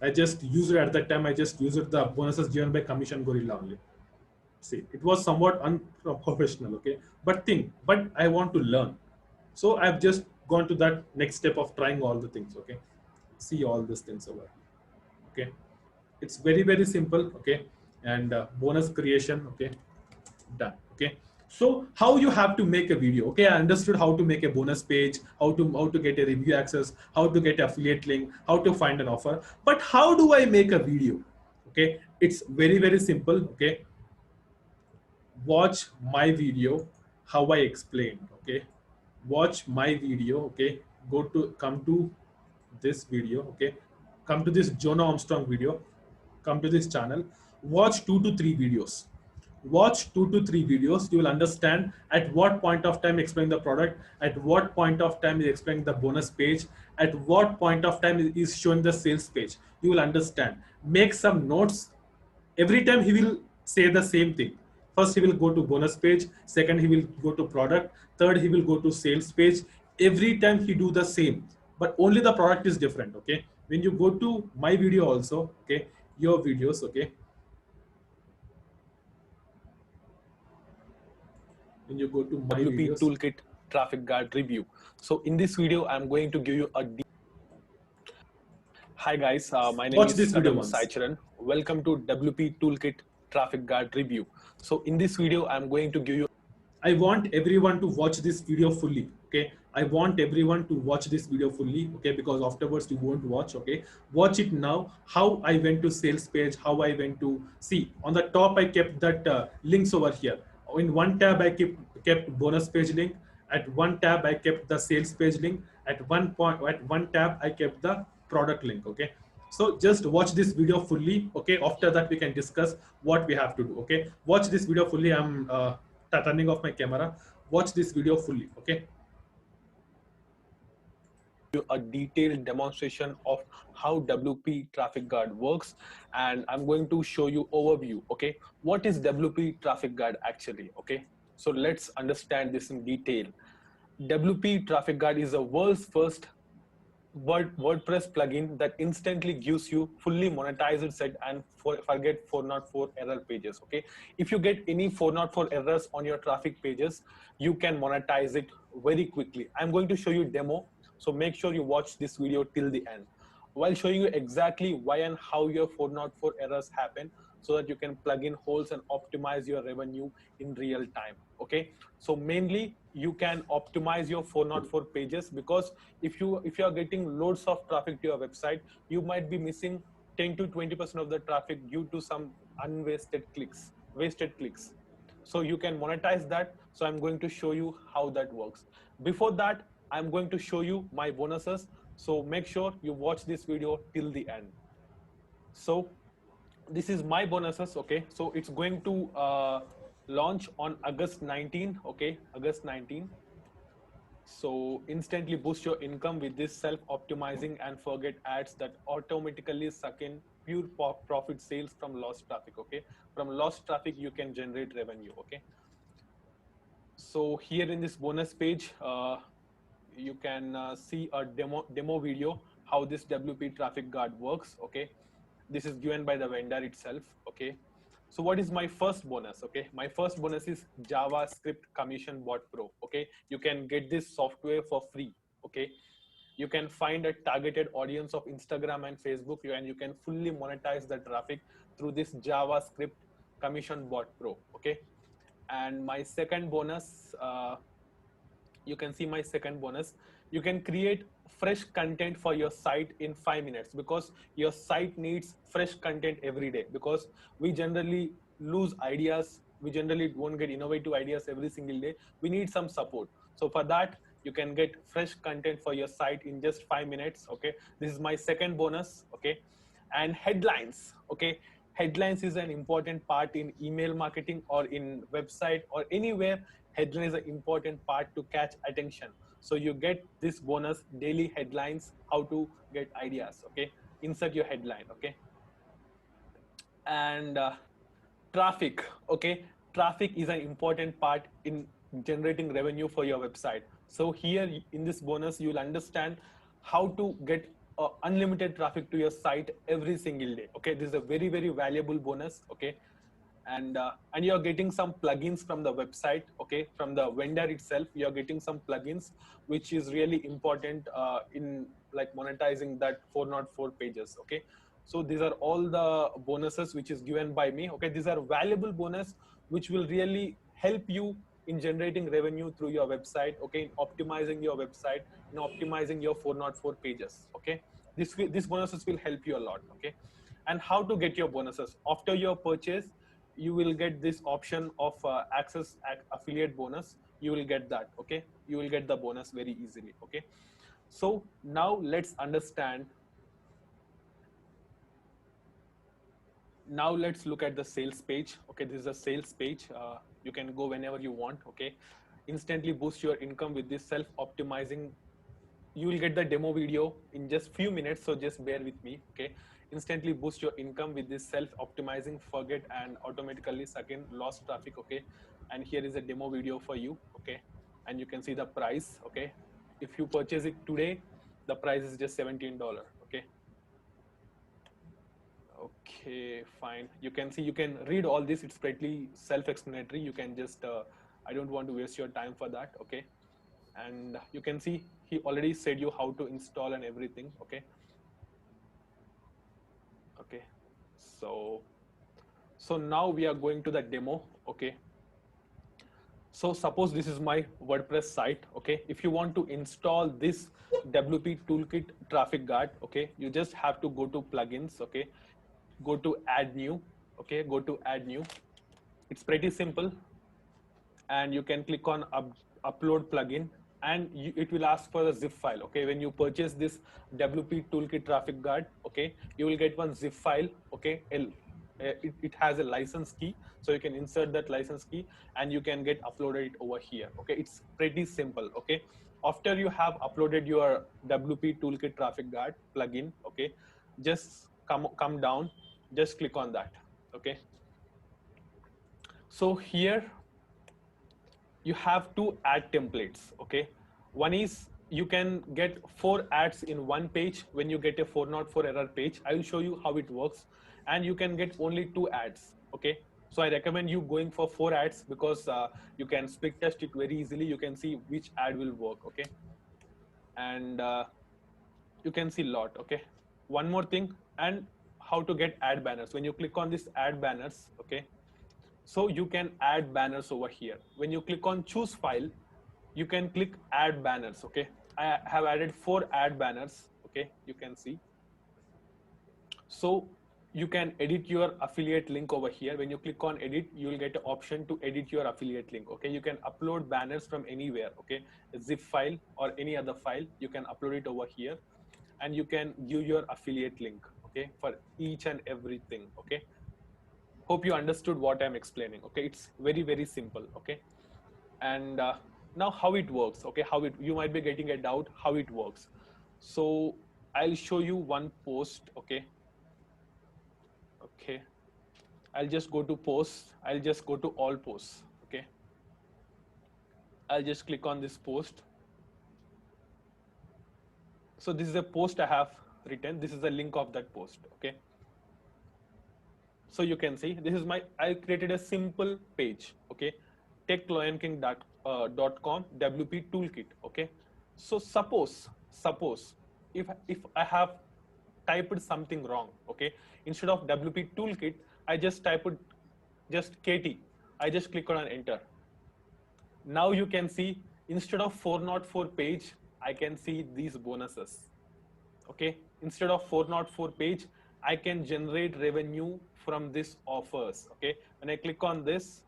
I just used it at that time. I just used the bonuses given by Commission Gorilla only. See, it was somewhat unprofessional. Okay, but I want to learn, so I've just gone to that next step of trying all the things. Okay, see all these things over here. Okay, it's very, very simple. Okay, and bonus creation. Okay, done. Okay, so how you have to make a video. Okay, I understood how to make a bonus page, how to get a review access, how to get affiliate link, how to find an offer, but how do I make a video? Okay, it's very, very simple. Okay, watch my video how I explained. Okay, watch my video. Okay, come to this video. Okay, come to this Jonah Armstrong video, come to this channel, watch 2 to 3 videos, watch 2 to 3 videos. You will understand at what point of time explain the product, at what point of time is explaining the bonus page, at what point of time is showing the sales page. You will understand. Make some notes. Every time he will say the same thing. First he will go to bonus page, second he will go to product, third he will go to sales page. Every time he do the same, but only the product is different. Okay, when you go to my video also, okay, your videos, okay, when you go to my WP videos, Toolkit Traffic Guard review. So in this video, I'm going to give you a Hi guys, my name watch is this video Kadam once. Saicharan. Welcome to WP Toolkit Traffic Guard review. So in this video, I'm going to give you I want everyone to watch this video fully. Okay. I want everyone to watch this video fully. Okay. Because afterwards you won't watch. Okay. Watch it now. How I went to sales page, how I went to see on the top, I kept that links over here. In one tab, I kept bonus page link. At one tab, I kept the sales page link. At one tab, I kept the product link. Okay. So just watch this video fully. Okay. After that, we can discuss what we have to do. Okay. Watch this video fully. I'm turning off my camera. Watch this video fully. Okay. a detailed demonstration of how WP Traffic Guard works, and I'm going to show you overview. Okay, what is WP Traffic Guard actually? Okay, so let's understand this in detail. WP Traffic Guard is the world's first WordPress plugin that instantly gives you fully monetized set and forget 404 error pages. Okay, if you get any 404 errors on your traffic pages, you can monetize it very quickly. I'm going to show you demo, so make sure you watch this video till the end while showing you exactly why and how your 404 errors happen, so that you can plug in holes and optimize your revenue in real time. Okay, so mainly you can optimize your 404 pages, because if you are getting loads of traffic to your website, you might be missing 10 to 20% of the traffic due to some unwasted clicks, wasted clicks. So you can monetize that. So I'm going to show you how that works. Before that, I'm going to show you my bonuses. So make sure you watch this video till the end. So this is my bonuses. Okay, so it's going to launch on August 19. Okay, August 19. So instantly boost your income with this self-optimizing and forget ads that automatically suck in pure profit sales from lost traffic. Okay, from lost traffic you can generate revenue. Okay, so here in this bonus page, you can see a demo video how this WP Traffic Guard works. Okay, this is given by the vendor itself. Okay, so what is my first bonus? Okay, my first bonus is JavaScript Commission Bot Pro. Okay, you can get this software for free. Okay, you can find a targeted audience of Instagram and Facebook, and you can fully monetize the traffic through this JavaScript Commission Bot Pro. Okay, and my second bonus, you can see my second bonus. You can create fresh content for your site in 5 minutes, because your site needs fresh content every day, because we generally lose ideas, we generally won't get innovative ideas every single day. We need some support. So for that, you can get fresh content for your site in just 5 minutes. Okay, this is my second bonus. Okay, and headlines. Okay, headlines is an important part in email marketing or in website or anywhere. Headline is an important part to catch attention. So you get this bonus daily headlines, how to get ideas. Okay, insert your headline. Okay, and traffic. Okay, traffic is an important part in generating revenue for your website. So here in this bonus, you'll understand how to get unlimited traffic to your site every single day. Okay, this is a very valuable bonus. Okay, and you're getting some plugins from the website. Okay, from the vendor itself, you're getting some plugins which is really important in like monetizing that 404 pages. Okay, so these are all the bonuses which is given by me. Okay, these are valuable bonus which will really help you in generating revenue through your website. Okay, in optimizing your website, in optimizing your 404 pages. Okay, these bonuses will help you a lot. Okay, and how to get your bonuses after your purchase? You will get this option of access affiliate bonus. You will get that. Okay, you will get the bonus very easily. Okay, so now let's understand Now let's look at the sales page. Okay, this is a sales page. You can go whenever you want. Okay, instantly boost your income with this self-optimizing. You will get the demo video in just few minutes, so just bear with me. Okay, instantly boost your income with this self-optimizing forget and automatically suck in lost traffic. Okay, and here is a demo video for you. Okay, and you can see the price. Okay, if you purchase it today, the price is just $17. Okay. Okay, fine. You can see, you can read all this. It's pretty self-explanatory. You can just, I don't want to waste your time for that. Okay. And you can see he already said you how to install and everything. Okay. Okay. So now we are going to the demo. Okay. So suppose this is my WordPress site. Okay. If you want to install this WP Toolkit Traffic Guard, okay, you just have to go to plugins. Okay. Go to add new. Okay. Go to add new. It's pretty simple. And you can click on upload plugin, and it will ask for a zip file. Okay, when you purchase this WP Toolkit Traffic Guard, okay, you will get one zip file. Okay, it has a license key, so you can insert that license key and you can get uploaded it over here. Okay, it's pretty simple. Okay, after you have uploaded your WP Toolkit Traffic Guard plugin, okay, just come down, just click on that. Okay, so here you have two ad templates. Okay, one is you can get 4 ads in one page when you get a 404 error page. I will show you how it works. And you can get only 2 ads. Okay, so I recommend you going for 4 ads because you can split test it very easily. You can see which ad will work. Okay, and you can see lot. Okay, one more thing, and how to get ad banners. When you click on this ad banners, okay, so you can add banners over here. When you click on choose file, you can click add banners. Okay, I have added 4 ad banners. Okay, you can see. So you can edit your affiliate link over here. When you click on edit, you will get an option to edit your affiliate link. Okay, you can upload banners from anywhere. Okay, a zip file or any other file, you can upload it over here, and you can give your affiliate link. Okay, for each and everything. Okay, hope you understood what I'm explaining. Okay, it's very, very simple. Okay, and now how it works. Okay, you might be getting a doubt how it works. So I'll show you one post. Okay, I'll just go to posts. I'll just go to all posts. Okay, I'll just click on this post. So this is a post I have written. This is the link of that post. Okay, so you can see this is I created a simple page. Okay, techlionking.com WP Toolkit. Okay, so suppose if I have typed something wrong. Okay, instead of WP Toolkit, I just typed just KT. I just click on enter. Now you can see instead of 404 page, I can see these bonuses. Okay, instead of 404 page, I can generate revenue from this offers. Okay, when I click on this,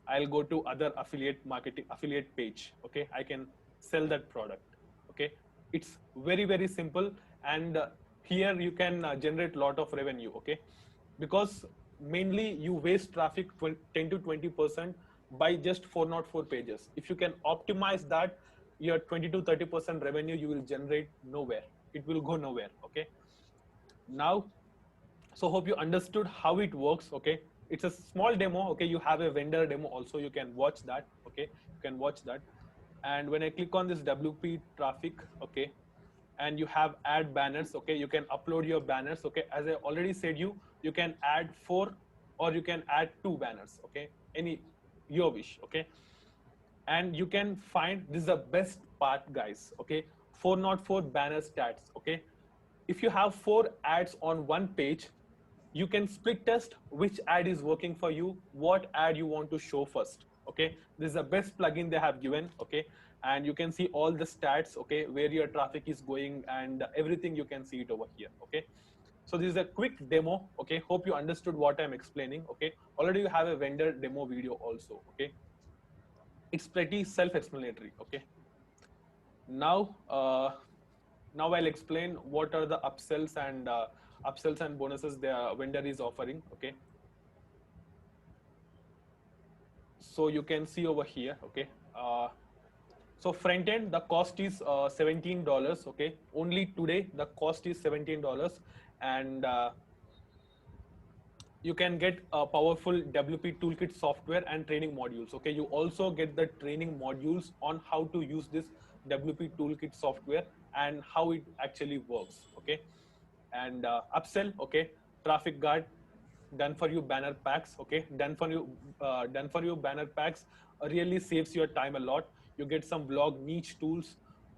I'll go to other affiliate page. Okay, I can sell that product. Okay, it's very, very simple, and here you can generate a lot of revenue. Okay, because mainly you waste traffic 10 to 20% by just 404 pages. If you can optimize that, your 20 to 30% revenue you will generate nowhere. It will go nowhere. Okay, now, so hope you understood how it works. Okay, it's a small demo. Okay, you have a vendor demo also. You can watch that. Okay, you can watch that. And when I click on this WP traffic, okay, and you have add banners. Okay, you can upload your banners. Okay, as I already said, you can add 4 or you can add 2 banners. Okay, any your wish. Okay, and you can find, this is the best part, guys. Okay, 404 banner stats. Okay, if you have 4 ads on one page, you can split test which ad is working for you, what ad you want to show first. Okay, this is the best plugin they have given. Okay, and you can see all the stats. Okay, where your traffic is going and everything, you can see it over here. Okay, so this is a quick demo. Okay, hope you understood what I'm explaining. Okay, already you have a vendor demo video also. Okay, it's pretty self-explanatory. Okay, now now I'll explain what are the upsells and bonuses the vendor is offering. Okay, so you can see over here. Okay, so front end, the cost is $17. Okay, only today the cost is $17, and you can get a powerful WP toolkit software and training modules. Okay, you also get the training modules on how to use this WP toolkit software and how it actually works. Okay, and upsell. Okay, traffic guard, done for you banner packs. Okay, done for you banner packs really saves your time a lot. You get some blog niche tools,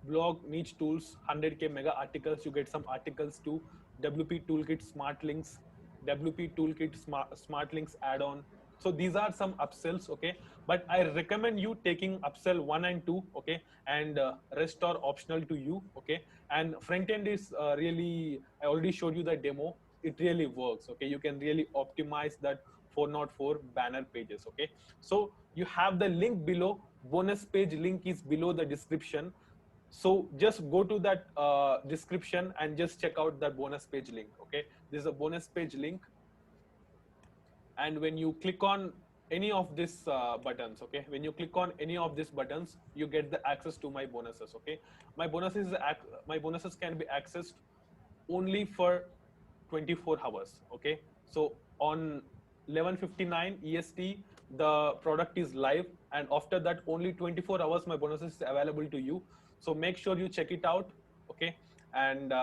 100K mega articles. You get some articles too. WP toolkit smart links, WP toolkit smart links add-on. So these are some upsells. Okay, but I recommend you taking upsell 1 and 2. Okay, and rest are optional to you. Okay, and front end is really, I already showed you the demo. It really works. Okay, you can really optimize that 404 banner pages. Okay, so you have the link below. Bonus page link is below the description. So just go to that description and just check out that bonus page link. Okay, this is a bonus page link, and when you click on any of these buttons, okay, when you click on any of these buttons, you get the access to my bonuses. Okay, my bonuses can be accessed only for 24 hours. Okay, so on 11:59 EST the product is live, and after that only 24 hours my bonuses is available to you. So make sure you check it out. Okay, and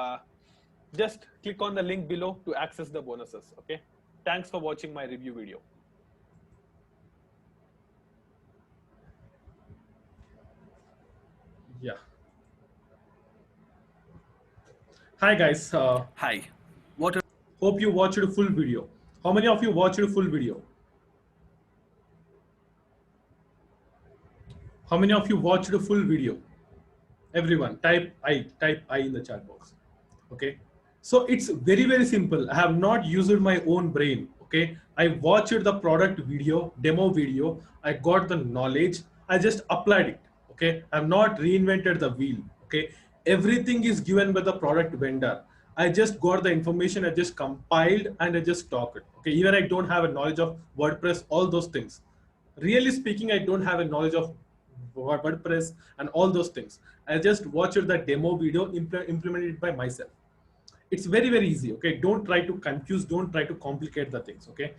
just click on the link below to access the bonuses. Okay, thanks for watching my review video. Yeah. Hi guys. Hi. What? Hope you watched the full video. How many of you watched the full video? How many of you watched the full video? Everyone, type I in the chat box. Okay. So it's very, very simple. I have not used my own brain. Okay. I watched the product video, demo video. I got the knowledge. I just applied it. Okay. I've not reinvented the wheel. Okay. Everything is given by the product vendor. I just got the information. I just compiled and I just talked it. Okay. Even I don't have a knowledge of WordPress, all those things. Really speaking, I don't have a knowledge of WordPress and all those things. I just watched the demo video, implemented it by myself. It's very, very easy. Okay, don't try to confuse, don't try to complicate the things. Okay,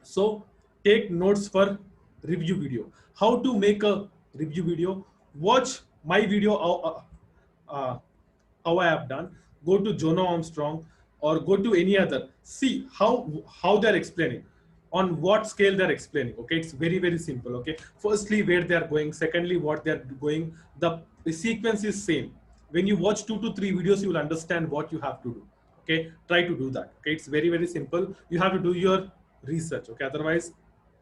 so take notes for review video. How to make a review video? Watch my video how I have done. Go to Jono Armstrong or go to any other. See how they're explaining, on what scale they're explaining. Okay, it's very, very simple. Okay, firstly where they're going, secondly what they're going. The sequence is same. When you watch 2 to 3 videos, you will understand what you have to do. Okay, try to do that. Okay, it's very, very simple. You have to do your research. Okay, otherwise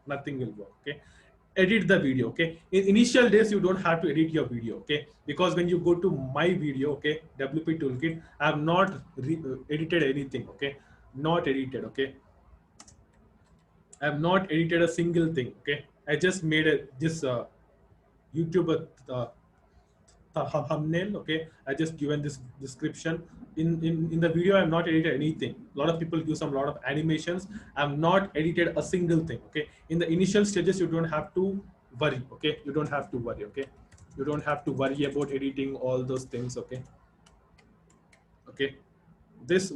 nothing will work. Okay, edit the video. Okay, in initial days you don't have to edit your video. Okay, because when you go to my video, okay, WP toolkit, I have not edited anything. Okay, not edited. Okay, I have not edited a single thing. Okay, I just made this YouTube thumbnail. Okay, I just given this description. In the video I have not edited anything. A lot of people use some lot of animations. I have not edited a single thing. Okay, in the initial stages you don't have to worry. Okay, you don't have to worry. Okay, you don't have to worry about editing all those things. Okay, okay,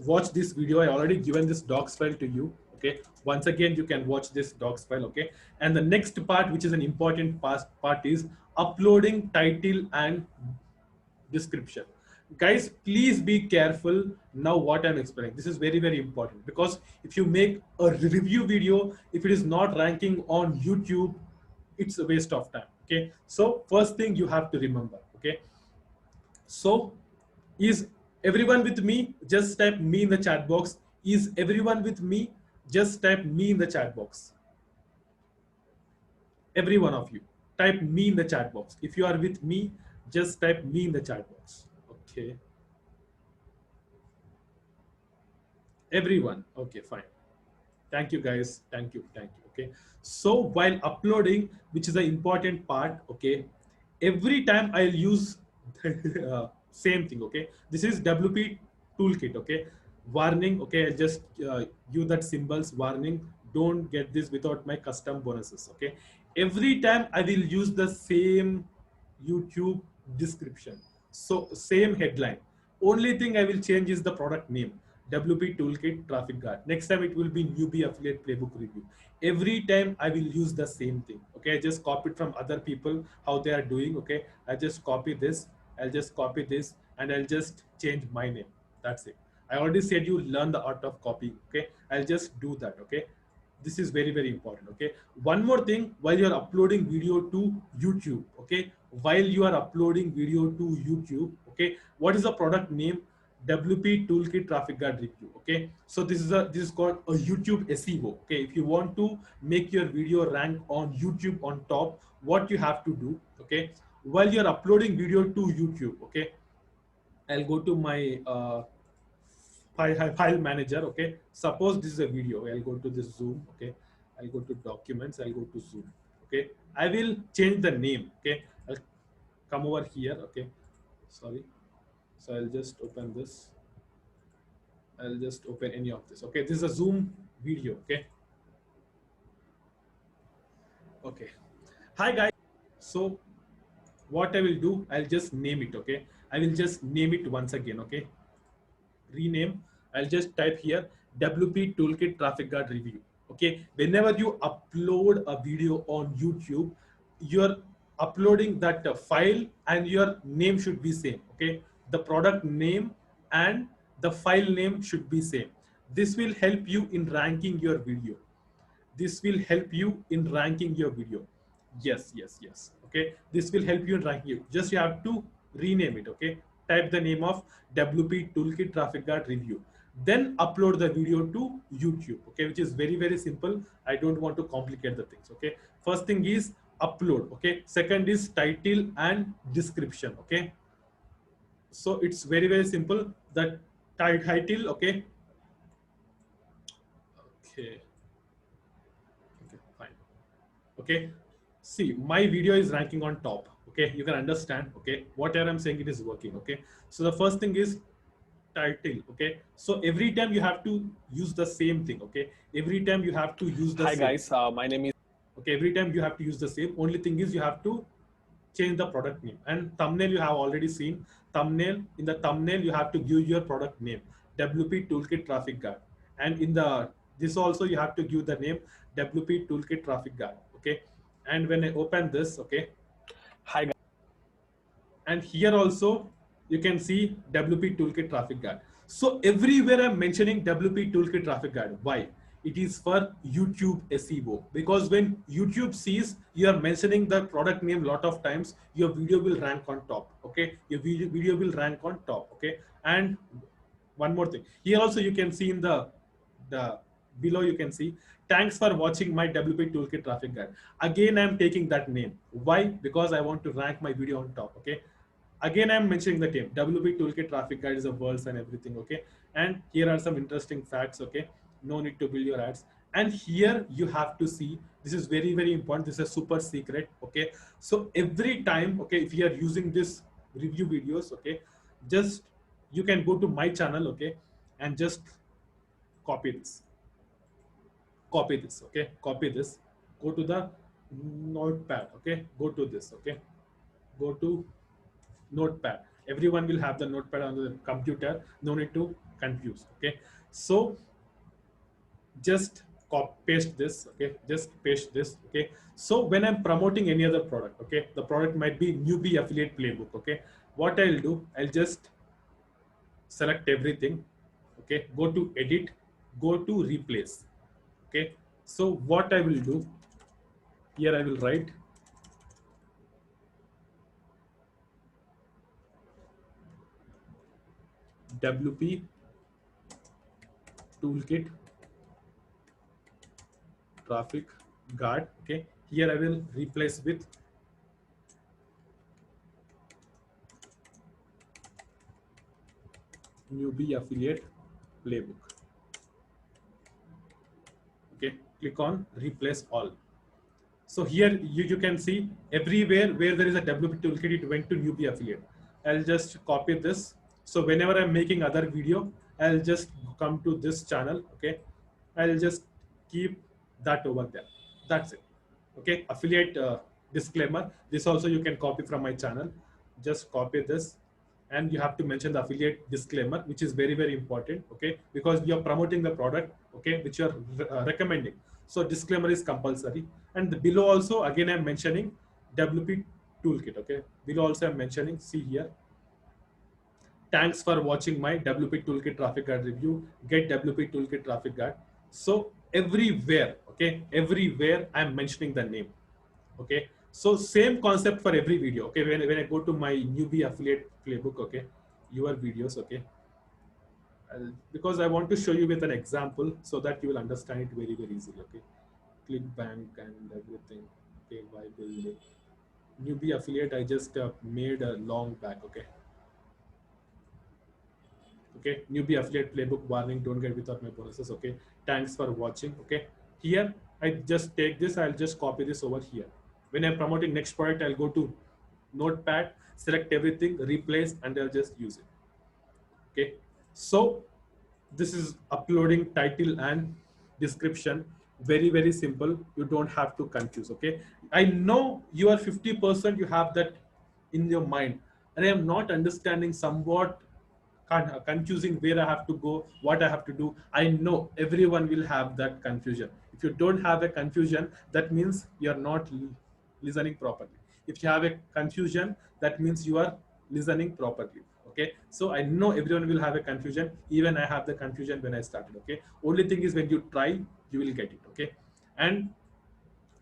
watch this video. I already given this docs file to you. Okay, once again you can watch this docs file. Okay, and the next part, which is an important part, is uploading title and description. Guys, please be careful now what I'm explaining. This is very, very important, because if you make a review video, if it is not ranking on YouTube, it's a waste of time. Okay, so first thing you have to remember. Okay, so is everyone with me? Just type me in the chat box. Is everyone with me? Just type me in the chat box. Every one of you, type me in the chat box. If you are with me, just type me in the chat box. Okay. Everyone. Okay, fine. Thank you, guys. Thank you. Thank you. Okay. So while uploading, which is the important part, okay, every time I'll use same thing. Okay, this is WP toolkit. Okay, warning. Okay, I just use that symbols warning. Don't get this without my custom bonuses. Okay, every time I will use the same YouTube description, so same headline. Only thing I will change is the product name. WP Toolkit Traffic Guard. Next time it will be Newbie Affiliate Playbook Review. Every time I will use the same thing. Okay, I just copy it from other people how they are doing. Okay, I just copy this. I'll just copy this and I'll just change my name. That's it. I already said you learn the art of copying. Okay, I'll just do that. Okay, this is very very important. Okay, one more thing, while you're uploading video to YouTube, okay, while you are uploading video to YouTube, okay, what is the product name? WP Toolkit Traffic Guard Review. Okay, so this is called a YouTube SEO. Okay, if you want to make your video rank on YouTube on top, what you have to do, okay, while you're uploading video to YouTube, okay, I'll go to my file manager. Okay, suppose this is a video. I'll go to this Zoom. Okay, I'll go to documents. I'll go to Zoom. Okay, I will change the name. Okay, I'll come over here. Okay, sorry. So I'll just open this. I'll just open any of this. Okay, this is a Zoom video. Okay. Okay. Hi guys. So what I will do, I'll just name it. Okay, I will just name it once again. Okay, rename. I'll just type here WP Toolkit Traffic Guard Review. Okay, whenever you upload a video on YouTube, you're uploading that file and your name should be same. Okay, the product name and the file name should be same. This will help you in ranking your video. This will help you in ranking your video. Yes. Okay, this will help you in ranking you. Just you have to rename it. Okay, type the name of WP Toolkit Traffic Guard Review, then upload the video to YouTube. Okay, which is very very simple. I don't want to complicate the things. Okay, first thing is upload. Okay, second is title and description. Okay, so it's very very simple. The title. Okay, fine. Okay, see, my video is ranking on top. Okay, you can understand. Okay, whatever I'm saying, it is working. Okay, so the first thing is title. Okay, so every time you have to use the same thing. Okay, every time you have to use the Hi same. guys, my name is. Okay, every time you have to use the same. Only thing is you have to change the product name. And thumbnail, you have already seen thumbnail. In the thumbnail you have to give your product name, WP Toolkit Traffic Guard, and in the this also you have to give the name WP Toolkit Traffic Guard. Okay, and when I open this, okay, Hi guys. and here also you can see WP Toolkit Traffic Guard. So everywhere I'm mentioning WP Toolkit Traffic Guard. Why? It is for YouTube SEO, because when YouTube sees you are mentioning the product name a lot of times, your video will rank on top. Okay, your video will rank on top. Okay, and one more thing, here also you can see in the below, you can see thanks for watching my WP Toolkit Traffic Guide. Again I'm taking that name. Why? Because I want to rank my video on top. Okay, again I'm mentioning the name WP Toolkit Traffic Guide is a words and everything. Okay, and here are some interesting facts. Okay, no need to build your ads. And here you have to see, this is very very important, this is a super secret. Okay, so every time, okay, if you are using this review videos, okay, just you can go to my channel, okay, and just copy this, okay, copy this, go to the notepad. Okay, go to this. Okay, go to notepad. Everyone will have the notepad on the computer, no need to confuse. Okay, so just paste this. Okay, just paste this. Okay, so when I'm promoting any other product, okay, the product might be Newbie Affiliate Playbook. Okay, what I'll do, I'll just select everything. Okay, go to edit, go to replace. Okay, so what I will do here, I will write WP Toolkit Traffic Guard. Okay, here I will replace with Newbie Affiliate Playbook. Okay, click on replace all. So here you can see everywhere where there is a WP Toolkit, it went to Newbie Affiliate. I'll just copy this. So whenever I'm making other video, I'll just come to this channel. Okay, I'll just keep that over there. That's it. Okay, affiliate disclaimer. This also you can copy from my channel. Just copy this, and you have to mention the affiliate disclaimer, which is very, very important. Okay, because you're promoting the product, okay, which you're recommending. So disclaimer is compulsory. And below also, again, I'm mentioning WP toolkit. Okay, below also I'm mentioning, see here, thanks for watching my WP toolkit traffic guard review. Get WP toolkit traffic guard. So everywhere, okay, everywhere I'm mentioning the name. Okay, so same concept for every video. Okay, when I go to my newbie affiliate playbook, okay, your videos, okay, because I want to show you with an example so that you will understand it very, very easily. Okay, ClickBank and everything. Okay, why build it? Newbie affiliate I just made a long back. Okay, okay, newbie affiliate playbook warning, don't get without my bonuses. Okay, thanks for watching. Okay, here I just take this, I'll just copy this over here. When I'm promoting next product, I'll go to notepad, select everything, replace, and I'll just use it. Okay, so this is uploading title and description. Very, very simple. You don't have to confuse. Okay, I know you are 50%, you have that in your mind, and I am not understanding somewhat confusing where I have to go, what I have to do. I know everyone will have that confusion. If you don't have a confusion, that means you're not listening properly. If you have a confusion, that means you are listening properly. Okay, so I know everyone will have a confusion. Even I have the confusion when I started. Okay, only thing is when you try, you will get it. Okay, and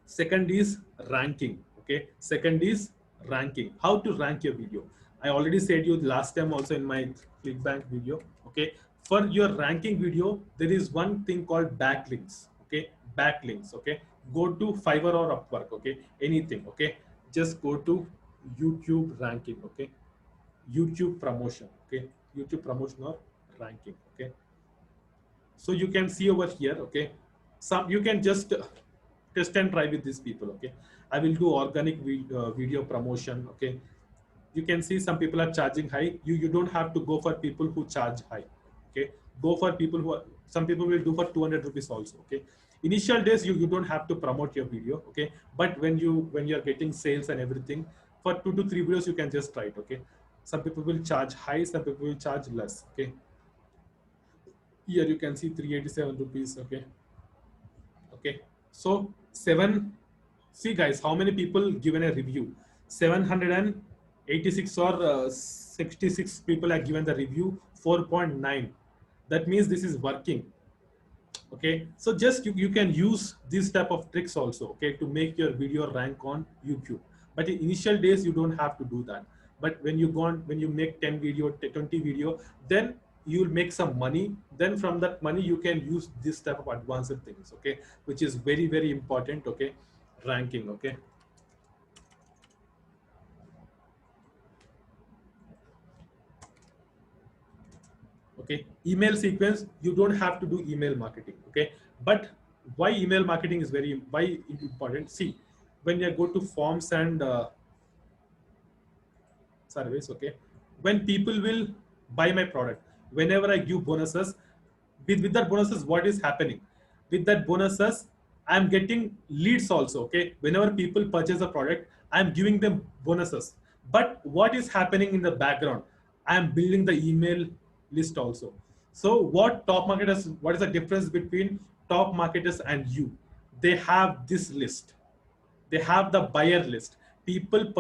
second is ranking. Okay, second is ranking, how to rank your video. I already said you last time also in my ClickBank video. Okay, for your ranking video, there is one thing called backlinks. Okay, backlinks. Okay, go to Fiverr or Upwork. Okay, anything. Okay, just go to YouTube ranking. Okay, YouTube promotion. Okay, YouTube promotion or ranking. Okay, so you can see over here. Okay, some you can just test and try with these people. Okay, I will do organic video promotion. Okay, you can see some people are charging high. You don't have to go for people who charge high. Okay, go for people who are, some people will do for 200 rupees also. Okay, initial days you don't have to promote your video. Okay, but when you're getting sales and everything, for 2 to 3 videos you can just try it. Okay, some people will charge high, some people will charge less. Okay, here you can see 387 rupees. Okay, okay, so seven, see guys, how many people given a review? 786 or 66 people have given the review. 4.9, that means this is working. Okay, so just you can use this type of tricks also. Okay, to make your video rank on YouTube. But in initial days you don't have to do that. But when you go on, when you make 10 video, 20 video, then you'll make some money. Then from that money you can use this type of advanced things. Okay, which is very, very important. Okay, ranking. Okay, okay, email sequence, you don't have to do email marketing. Okay, but why email marketing is very, why important? See, when you go to forms and surveys. Okay, when people will buy my product, whenever I give bonuses, with that bonuses, what is happening with that bonuses, I'm getting leads also. Okay, whenever people purchase a product, I'm giving them bonuses. But what is happening in the background, I'm building the email list also. So what top marketers, what is the difference between top marketers and you? They have this list, they have the buyer list. People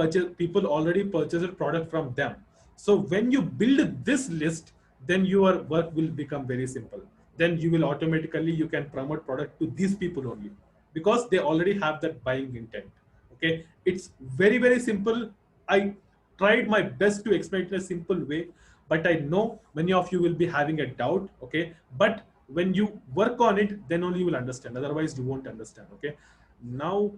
already purchase a product from them. So when you build this list, then your work will become very simple. Then you will automatically, you can promote product to these people only, because they already have that buying intent. Okay, it's very, very simple. I tried my best to explain it in a simple way, but I know many of you will be having a doubt. Okay, but when you work on it, then only you will understand, otherwise you won't understand. Okay, now